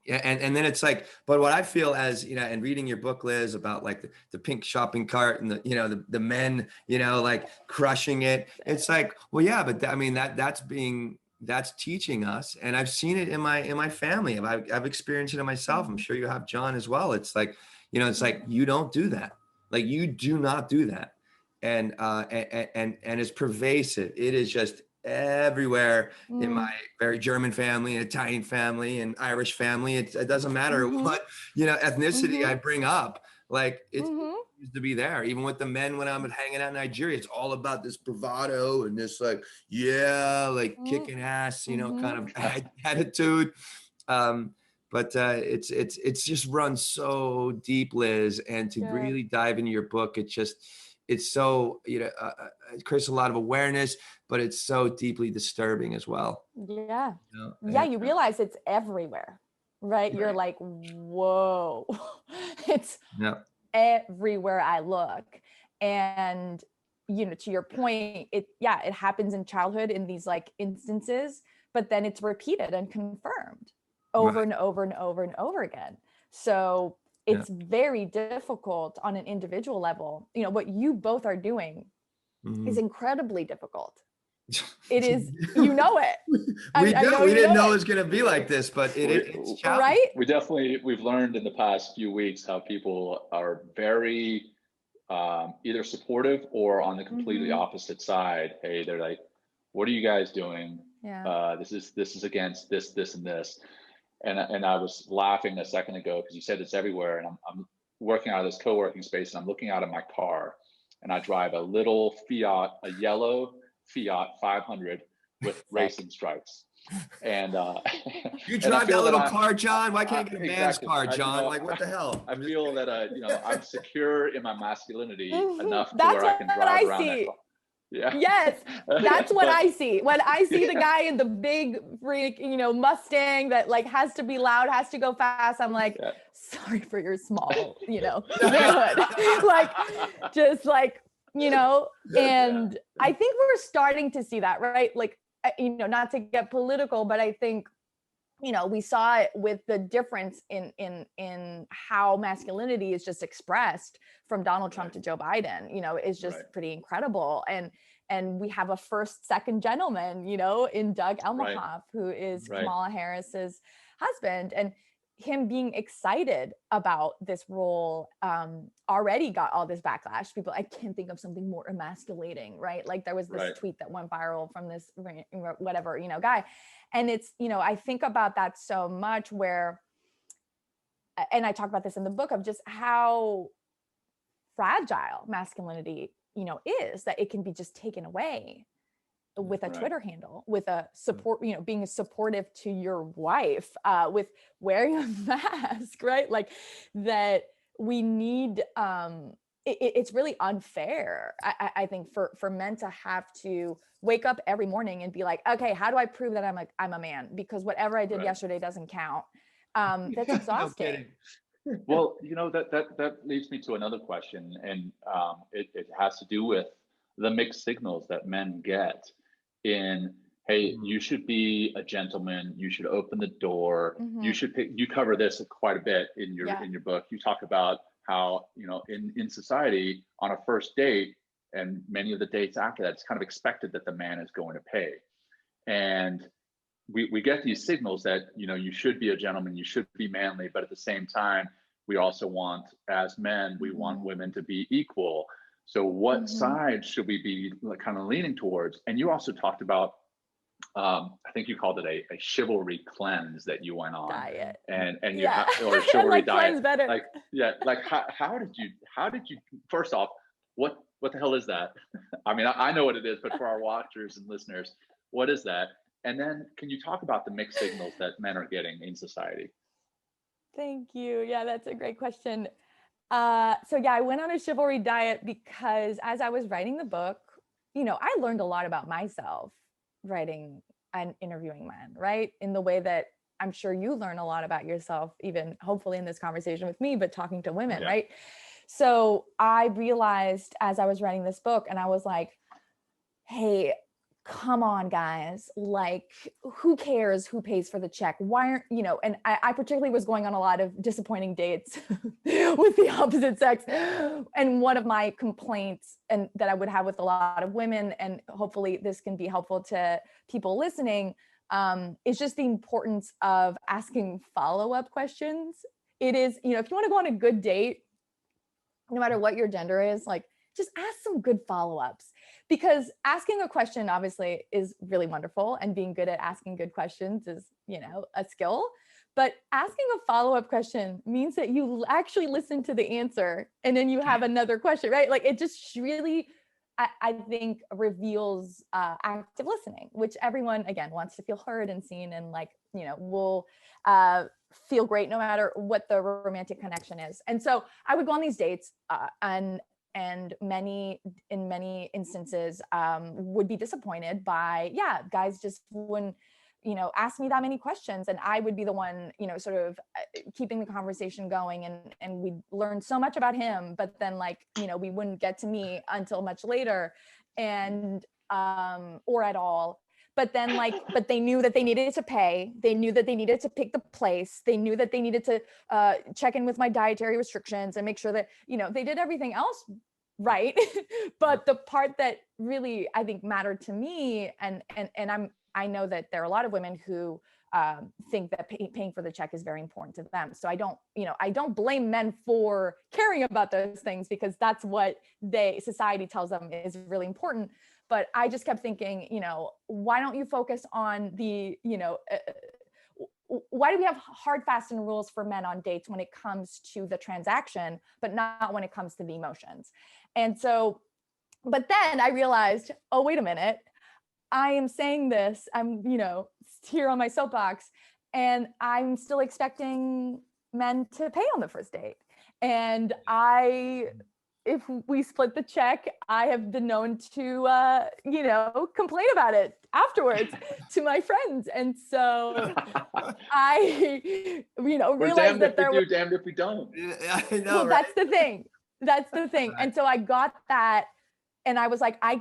B: and then it's like, but what I feel as, you know, and reading your book, Liz, about like the pink shopping cart and the, you know, the men, you know, like crushing it. It's like, well, yeah, but I mean, that's teaching us. And I've seen it in my family. I've experienced it in myself. I'm sure you have, John, as well. It's like, you know, it's like, you don't do that. Like, you do not do that. And it's pervasive. It is just everywhere in my very German family, Italian family, and Irish family. It doesn't matter what, you know, ethnicity I bring up. Like, it used to be there. Even with the men when I'm hanging out in Nigeria, it's all about this bravado and this like, like kicking ass, you know, kind of attitude. But it's just run so deep, Liz, and to really dive into your book, it's so, you know, it creates a lot of awareness, but it's so deeply disturbing as well.
D: Yeah. You know? You realize it's everywhere, right? You're like, whoa, it's everywhere I look. And, you know, to your point, it happens in childhood in these like instances, but then it's repeated and confirmed over and over and over and over again. So it's very difficult on an individual level. You know, what you both are doing is incredibly difficult. It is, you know it.
B: We didn't know it was going to be like this, but it's challenging.
D: Right?
C: We've learned in the past few weeks how people are very either supportive or on the completely opposite side. Hey, they're like, what are you guys doing? This is against this, and this. And I was laughing a second ago because you said it's everywhere, and I'm working out of this co-working space, and I'm looking out of my car, and I drive a little Fiat, a yellow Fiat 500 with racing stripes. And
B: you drive that little car, John? Why can't I get a man's car, John? Like, what the hell?
C: I feel that you know, I'm secure in my masculinity enough to where I can drive around that car. Yeah.
D: Yes, that's what I see. When I see the guy in the big freak, Mustang that like has to be loud, has to go fast, I'm like, sorry for your small, manhood. Like, just like, and I think we're starting to see that, right? Like, not to get political, but I think, we saw it with the difference in how masculinity is just expressed from Donald Trump to Joe Biden, is just pretty incredible. And we have a second gentleman, in Doug Elmhoff, who is Kamala Harris's husband, and him being excited about this role already got all this backlash. People, I can't think of something more emasculating, right? Like there was this tweet that went viral from this whatever, guy. And it's, I think about that so much where, and I talk about this in the book, of just how fragile masculinity, is, that it can be just taken away with a Twitter handle, with a support, being supportive to your wife, with wearing a mask, right? Like that we need, it's really unfair, I think, for men to have to wake up every morning and be like, okay, how do I prove that I'm a man? Because whatever I did yesterday doesn't count. That's exhausting.
C: Well, that leads me to another question, and it has to do with the mixed signals that men get in, hey, you should be a gentleman, you should open the door, you cover this quite a bit in your book. You talk about how, in society, on a first date and many of the dates after that, it's kind of expected that the man is going to pay. And we get these signals that, you should be a gentleman, you should be manly, but at the same time, we also want, as men, we want women to be equal. So what side should we be kind of leaning towards? And you also talked about, I think you called it a chivalry cleanse that you went on.
D: Diet.
C: And you or a chivalry diet.
D: Better.
C: How did you first off, what the hell is that? I mean, I know what it is, but for our watchers and listeners, what is that? And then can you talk about the mixed signals that men are getting in society?
D: Thank you. Yeah, that's a great question. I went on a chivalry diet because as I was writing the book, I learned a lot about myself writing and interviewing men, right? In the way that I'm sure you learn a lot about yourself, even hopefully in this conversation with me, but talking to women, right? So I realized as I was writing this book, and I was like, hey, come on, guys, like, who cares who pays for the check? Why aren't, and I particularly was going on a lot of disappointing dates with the opposite sex. And one of my complaints, and that I would have with a lot of women, and hopefully this can be helpful to people listening, is just the importance of asking follow-up questions. It is, if you want to go on a good date, no matter what your gender is, like, just ask some good follow-ups. Because asking a question obviously is really wonderful, and being good at asking good questions is, a skill. But asking a follow-up question means that you actually listen to the answer and then you have another question, right? Like, it just really, I think, reveals active listening, which everyone, again, wants to feel heard and seen, and will feel great no matter what the romantic connection is. And so I would go on these dates and in many instances would be disappointed by, guys just wouldn't, ask me that many questions, and I would be the one, sort of keeping the conversation going, and we'd learn so much about him, but then we wouldn't get to me until much later, and or at all. But then but they knew that they needed to pay. They knew that they needed to pick the place. They knew that they needed to check in with my dietary restrictions and make sure that, they did everything else right. But the part that really, I think, mattered to me, and I know that there are a lot of women who think that paying for the check is very important to them. So I don't blame men for caring about those things, because that's what society tells them is really important. But I just kept thinking, why don't you focus on the, why do we have hard, fast and rules for men on dates when it comes to the transaction, but not when it comes to the emotions? And so, but then I realized, oh, wait a minute, I am saying this, I'm, here on my soapbox, and I'm still expecting men to pay on the first date. And if we split the check, I have been known to, you know, complain about it afterwards to my friends. And so I, you know, realized that there was
C: damned if we don't.
B: Yeah, I know,
D: well,
B: right?
D: that's the thing. That's the thing. And so I got that, and I was like, I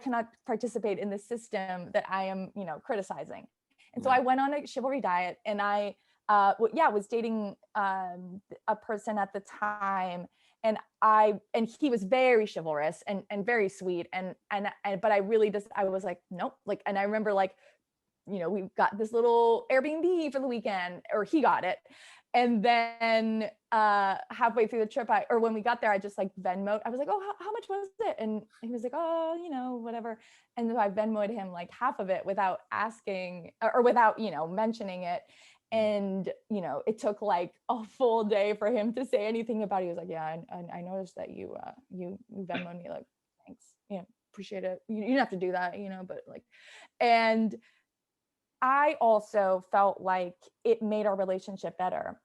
D: cannot participate in the system that I am, you know, criticizing. And so I went on a chivalry diet, and I, was dating a person at the time, and he was very chivalrous and very sweet, and but I really just, I was like, nope, like, and I remember, like, you know, we got this little Airbnb for the weekend, or he got it. And then halfway through the trip, or when we got there, I just like Venmoed. I was like, oh, how much was it? And he was like, oh, you know, whatever. And so I Venmoed him like half of it without asking, or without, you know, mentioning it. And, you know, it took like a full day for him to say anything about it. He was like, yeah, I noticed that you Venmoed me, like, thanks. Yeah, appreciate it. You didn't have to do that, you know, but like, and I also felt like it made our relationship better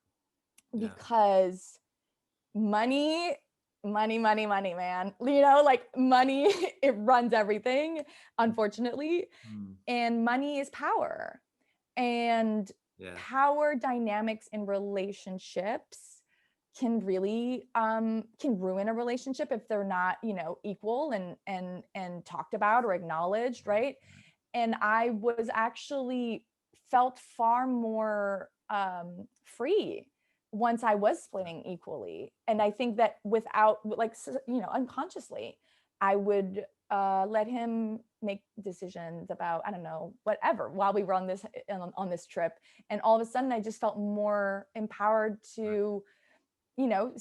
D: because money, man, you know, like money, it runs everything, unfortunately. And money is power, and power dynamics in relationships can really can ruin a relationship if they're not, you know, equal and talked about or acknowledged, right? And I was actually felt far more free once I was splitting equally. And I think that without, like, you know, unconsciously, I would let him make decisions about, I don't know, whatever, while we were on this trip. And all of a sudden I just felt more empowered to, you know,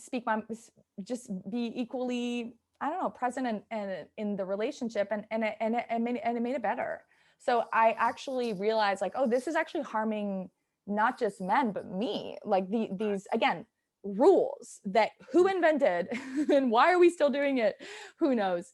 D: just be equally, I don't know, present and in the relationship, and it made it better. So I actually realized, like, oh, this is actually harming not just men, but me. Like these, again, rules that who invented and why are we still doing it? Who knows?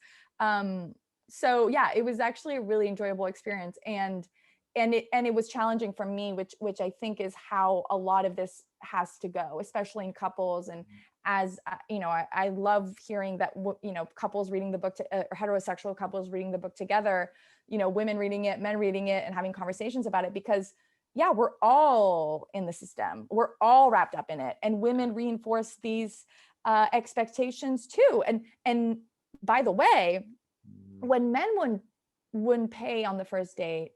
D: So yeah, it was actually a really enjoyable experience. And it was challenging for me, which I think is how a lot of this has to go, especially in couples. And as you know, I love hearing that, you know, couples reading the book, heterosexual couples reading the book together, you know, women reading it, men reading it, and having conversations about it, because yeah, we're all in the system. We're all wrapped up in it. And women reinforce these expectations too. And by the way, when men wouldn't pay on the first date,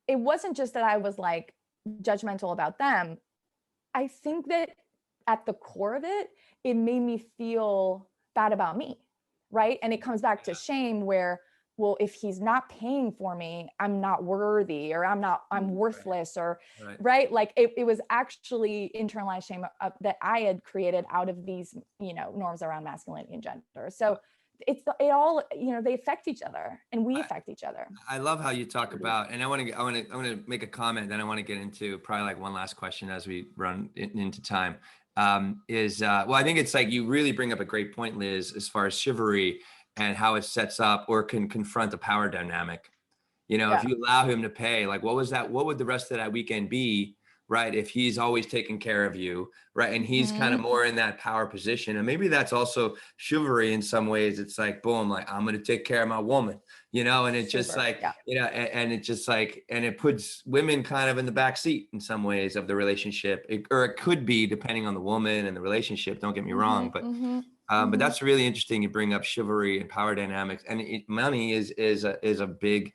D: it wasn't just that I was like judgmental about them. I think that at the core of it, it made me feel bad about me, right? And it comes back to shame, where, well, if he's not paying for me, I'm not worthy, or I'm worthless, or right? Like it was actually internalized shame that I had created out of these, you know, norms around masculinity and gender. So it all, you know, they affect each other, and we affect each other.
E: I love how you talk about, and I want to make a comment, then I want to get into probably like one last question as we run into time. Well, I think it's like you really bring up a great point, Liz, as far as chivalry and how it sets up or can confront the power dynamic. You know, if you allow him to pay, like what would the rest of that weekend be, right? If he's always taking care of you, right? And he's kind of more in that power position. And maybe that's also chivalry in some ways. It's like, boom, like I'm going to take care of my woman, you know, and it's just like, you know, and it's just like, and it puts women kind of in the back seat in some ways of the relationship, or it could be depending on the woman and the relationship. Don't get me wrong, but but that's really interesting. You bring up chivalry and power dynamics, and money is a big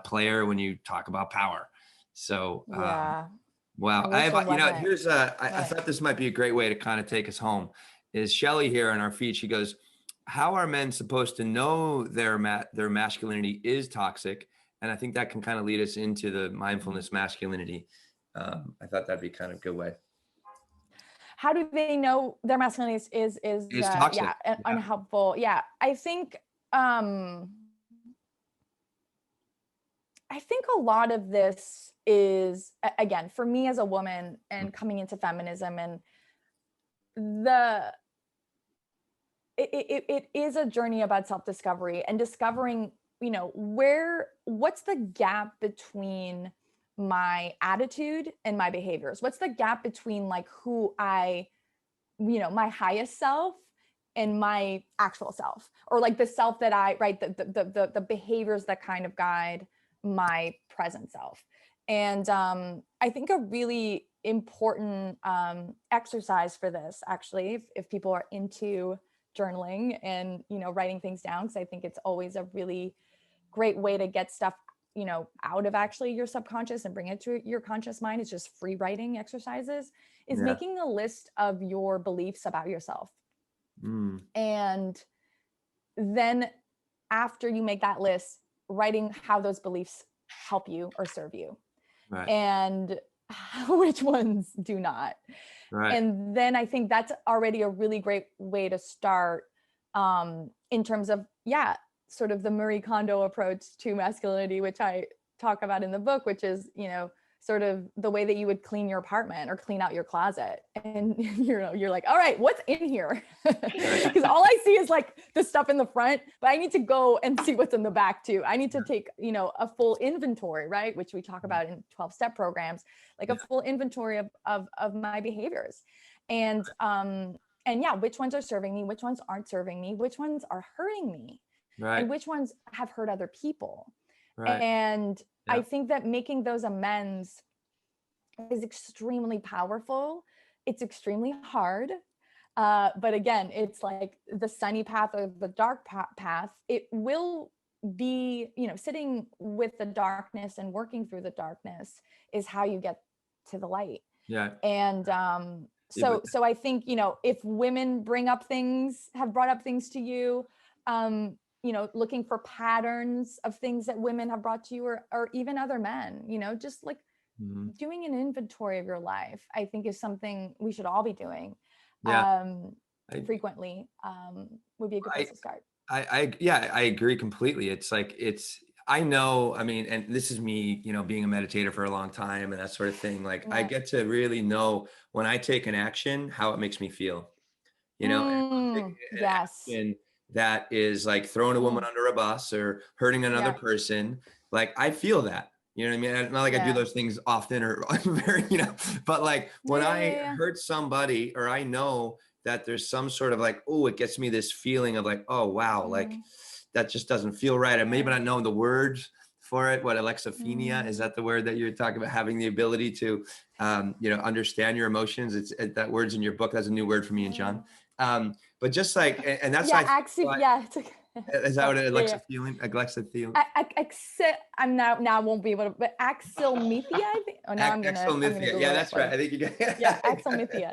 E: player when you talk about power. So wow, I thought this might be a great way to kind of take us home. Is Shelly here on our feed? She goes, how are men supposed to know their masculinity is toxic? And I think that can kind of lead us into the mindfulness masculinity. I thought that'd be kind of a good way.
D: How do they know their masculinity is toxic? Unhelpful? Yeah, I think a lot of this is, again, for me as a woman and coming into feminism, and it is a journey about self-discovery and discovering, you know, what's the gap between my attitude and my behaviors? What's the gap between like who I, you know, my highest self and my actual self, or like the self that I, right, the behaviors that kind of guide my present self. And I think a really important exercise for this, actually, if people are into journaling and, you know, writing things down, because I think it's always a really great way to get stuff, you know, out of actually your subconscious and bring it to your conscious mind, is just free writing exercises, is making a list of your beliefs about yourself. And then after you make that list, writing how those beliefs help you or serve you, and which ones do not. And then I think that's already a really great way to start in terms of, sort of the Marie Kondo approach to masculinity, which I talk about in the book, which is, you know, sort of the way that you would clean your apartment or clean out your closet. And you're like, all right, what's in here? Because all I see is like the stuff in the front, but I need to go and see what's in the back too. I need to take, you know, a full inventory, right? Which we talk about in 12-step programs, like a full inventory of my behaviors. And which ones are serving me, which ones aren't serving me, which ones are hurting me, and which ones have hurt other people. And I think that making those amends is extremely powerful. It's extremely hard. But again, it's like the sunny path or the dark path. It will be, you know, sitting with the darkness and working through the darkness is how you get to the light. And so I think, you know, if women have brought up things to you, you know, looking for patterns of things that women have brought to you, or even other men, you know, just like doing an inventory of your life, I think is something we should all be doing frequently, would be a good place to start.
B: I agree completely. It's like, I know, I mean, and this is me, you know, being a meditator for a long time and that sort of thing. Like I get to really know when I take an action, how it makes me feel, you know, action that is like throwing a woman under a bus or hurting another person. Like I feel that, you know what I mean? Not like I do those things often or very, you know, but like when I hurt somebody, or I know that there's some sort of like, oh, it gets me this feeling of like, oh, wow, like that just doesn't feel right. And maybe not knowing the words for it. What, alexithymia, is that the word that you're talking about? Having the ability to, you know, understand your emotions. That word's in your book. That's a new word for me and John. But just like, and that's is that what alexithymia?
D: I'm now won't be able to, but axillomythia, I think. Oh, now I'm gonna
B: that's right. I think you got
D: axillomythia.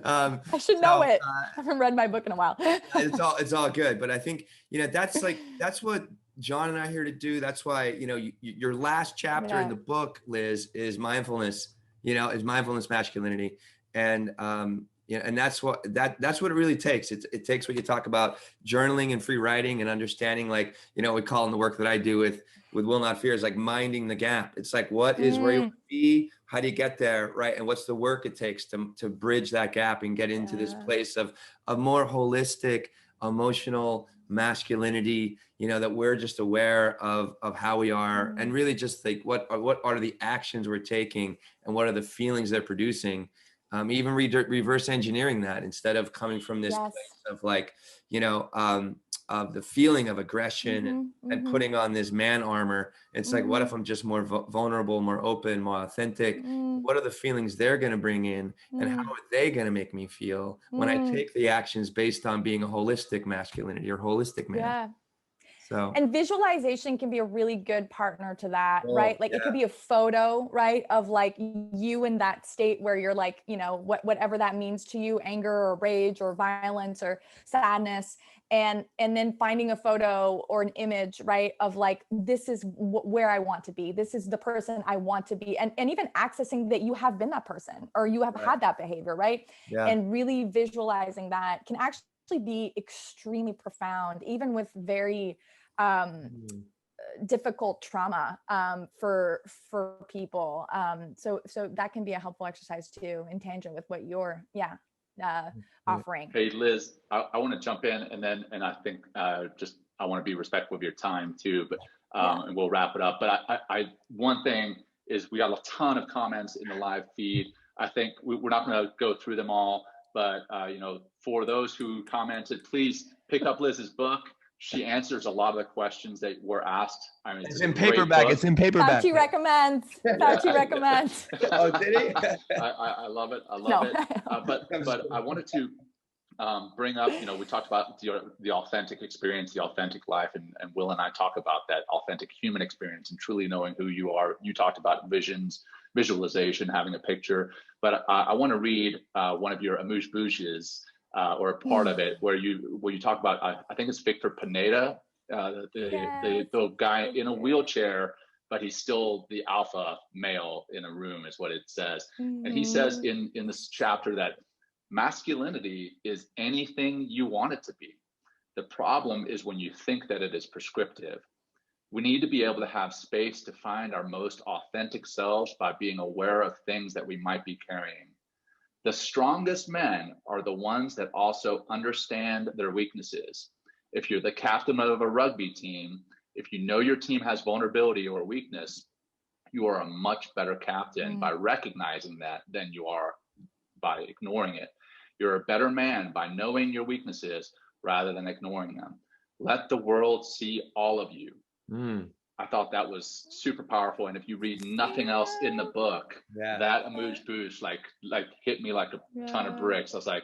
D: I should know it. I haven't read my book in a while.
B: It's all good. But I think, you know, that's what John and I are here to do. That's why, you know, your last chapter in the book, Liz, is mindfulness, you know, is mindfulness masculinity. And and that's what it really takes. It takes what you talk about, journaling and free writing and understanding, like, you know, we call in the work that I do with Will Not Fear is like minding the gap. It's like, what is where you want to be? How do you get there? Right. And what's the work it takes to bridge that gap and get into this place of more holistic, emotional masculinity, you know, that we're just aware of how we are, and really just think what are the actions we're taking and what are the feelings they're producing. Even reverse engineering that, instead of coming from this place of like, you know, of the feeling of aggression and putting on this man armor. It's like, what if I'm just more vulnerable, more open, more authentic? What are the feelings they're going to bring in, and how are they going to make me feel when I take the actions based on being a holistic masculinity or holistic man? So, and
D: visualization can be a really good partner to that, right? Like it could be a photo, right, of like you in that state where you're like, you know, whatever that means to you, anger or rage or violence or sadness, and then finding a photo or an image, right, of like, this is where I want to be. This is the person I want to be, and even accessing that you have been that person or you have had that behavior, right? And really visualizing that can actually be extremely profound, even with very difficult trauma for people. So that can be a helpful exercise too, in tangent with what you're offering.
C: Hey Liz, I want to jump in, and I think I want to be respectful of your time too, but and we'll wrap it up. But I one thing is, we got a ton of comments in the live feed. I think we're not going to go through them all. But for those who commented, please pick up Liz's book. She answers a lot of the questions that were asked. I mean,
E: it's in paperback. It's in paperback.
D: Fauci recommends. Fauci recommends.
E: Oh, did he?
C: I love it. I love it. But I wanted to bring up, we talked about the authentic experience, the authentic life, and Will and I talk about that authentic human experience and truly knowing who you are. You talked about visions, visualization, having a picture. But I want to read one of your amuse-bouches. Or a part of it where you talk about, I think it's Victor Pineda, the guy in a wheelchair, but he's still the alpha male in a room is what it says. And he says in this chapter that masculinity is anything you want it to be. The problem is when you think that it is prescriptive. We need to be able to have space to find our most authentic selves by being aware of things that we might be carrying. The strongest men are the ones that also understand their weaknesses. If you're the captain of a rugby team, if you know your team has vulnerability or weakness, you are a much better captain by recognizing that than you are by ignoring it. You're a better man by knowing your weaknesses rather than ignoring them. Let the world see all of you. I thought that was super powerful. And if you read nothing else in the book, that amuse-bouche like hit me like a ton of bricks. I was like,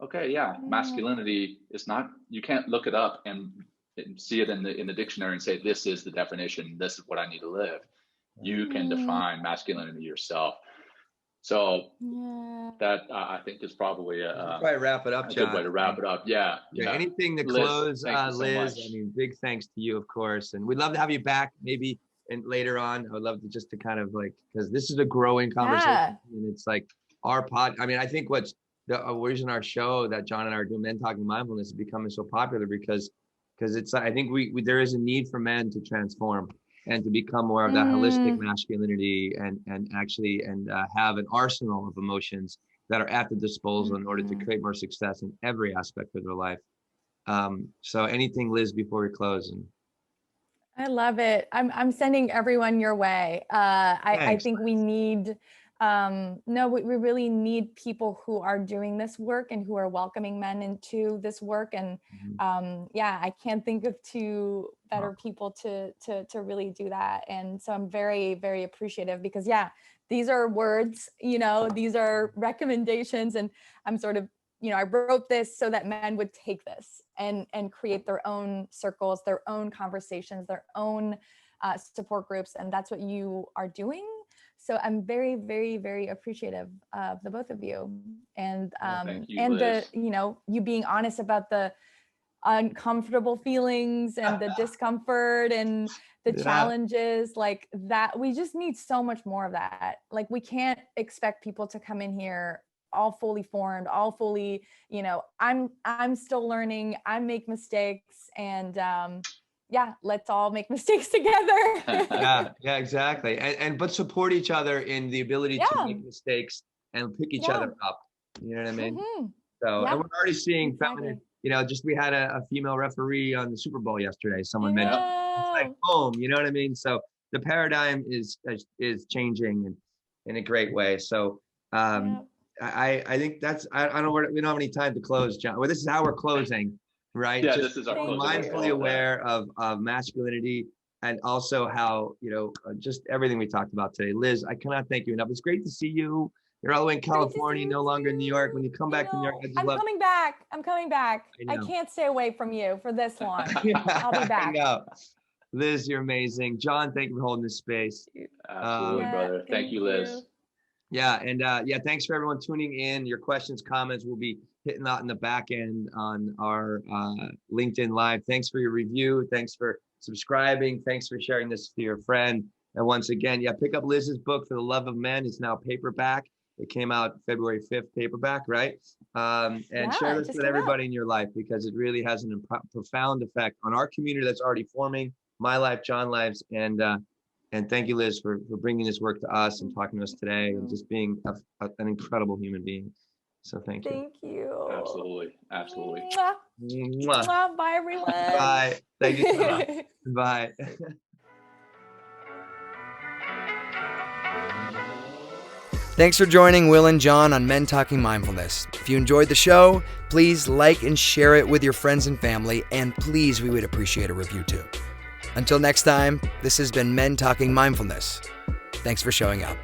C: okay, masculinity is not, you can't look it up and see it in the dictionary and say, this is the definition, this is what I need to live. You can define masculinity yourself. So that I think is probably
E: probably wrap it up, John.
C: Good way to wrap it up. Yeah.
E: Anything to close, Liz?
C: So
E: I mean, big thanks to you, of course, and we'd love to have you back maybe and later on. I would love to kind of because this is a growing conversation, and it's like our pod. I mean, I think what's the reason our show that John and I are doing, Men Talking Mindfulness, is becoming so popular because it's I think there is a need for men to transform and to become more of that holistic masculinity and have an arsenal of emotions that are at the disposal in order to create more success in every aspect of their life. So anything, Liz, before we close?
D: I love it. I'm sending everyone your way. I think we need, we really need people who are doing this work and who are welcoming men into this work. And I can't think of two better people to really do that. And so I'm very, very appreciative because these are words, these are recommendations, and I'm sort of, I wrote this so that men would take this and create their own circles, their own conversations, their own support groups. And that's what you are doing. So I'm very, very, very appreciative of the both of you, and
C: Liz.
D: You being honest about the uncomfortable feelings and the discomfort and the challenges like that. We just need so much more of that. Like, we can't expect people to come in here all fully formed, all fully, I'm still learning, I make mistakes, and let's all make mistakes together.
E: yeah, exactly. But support each other in the ability to make mistakes and pick each other up. You know what I mean? So and we're already seeing feminine, we had a female referee on the Super Bowl yesterday. Someone mentioned it's like boom, you know what I mean? So the paradigm is changing in a great way. So I think that's we don't have any time to close, John. Well, this is how we're closing, right?
C: Yeah, this is our closing.
E: Mindfully aware of masculinity and also how, just everything we talked about today. Liz, I cannot thank you enough. It's great to see you. You're all the way in California, no longer in New York. When you come back to New York,
D: I'm coming back. I can't stay away from you for this long. I'll be back.
E: Liz, you're amazing. John, thank you for holding this space.
C: Absolutely, brother. Thank you, Liz.
E: Thanks for everyone tuning in. Your questions, comments will be hitting that in the back end on our LinkedIn Live. Thanks for your review. Thanks for subscribing. Thanks for sharing this with your friend. And once again, pick up Liz's book, For the Love of Men. It's now paperback. It came out February 5th, paperback, right? And share this with everybody in your life because it really has a profound effect on our community that's already forming, my life, John's lives. And thank you, Liz, for bringing this work to us and talking to us today and just being an incredible human being. So thank you.
D: Thank you.
C: Absolutely.
D: Mwah. Mwah. Bye, everyone.
E: Bye. Thank you so much. Bye.
A: Thanks for joining Will and Jon on Men Talking Mindfulness. If you enjoyed the show, please like and share it with your friends and family, and please, we would appreciate a review too. Until next time, this has been Men Talking Mindfulness. Thanks for showing up.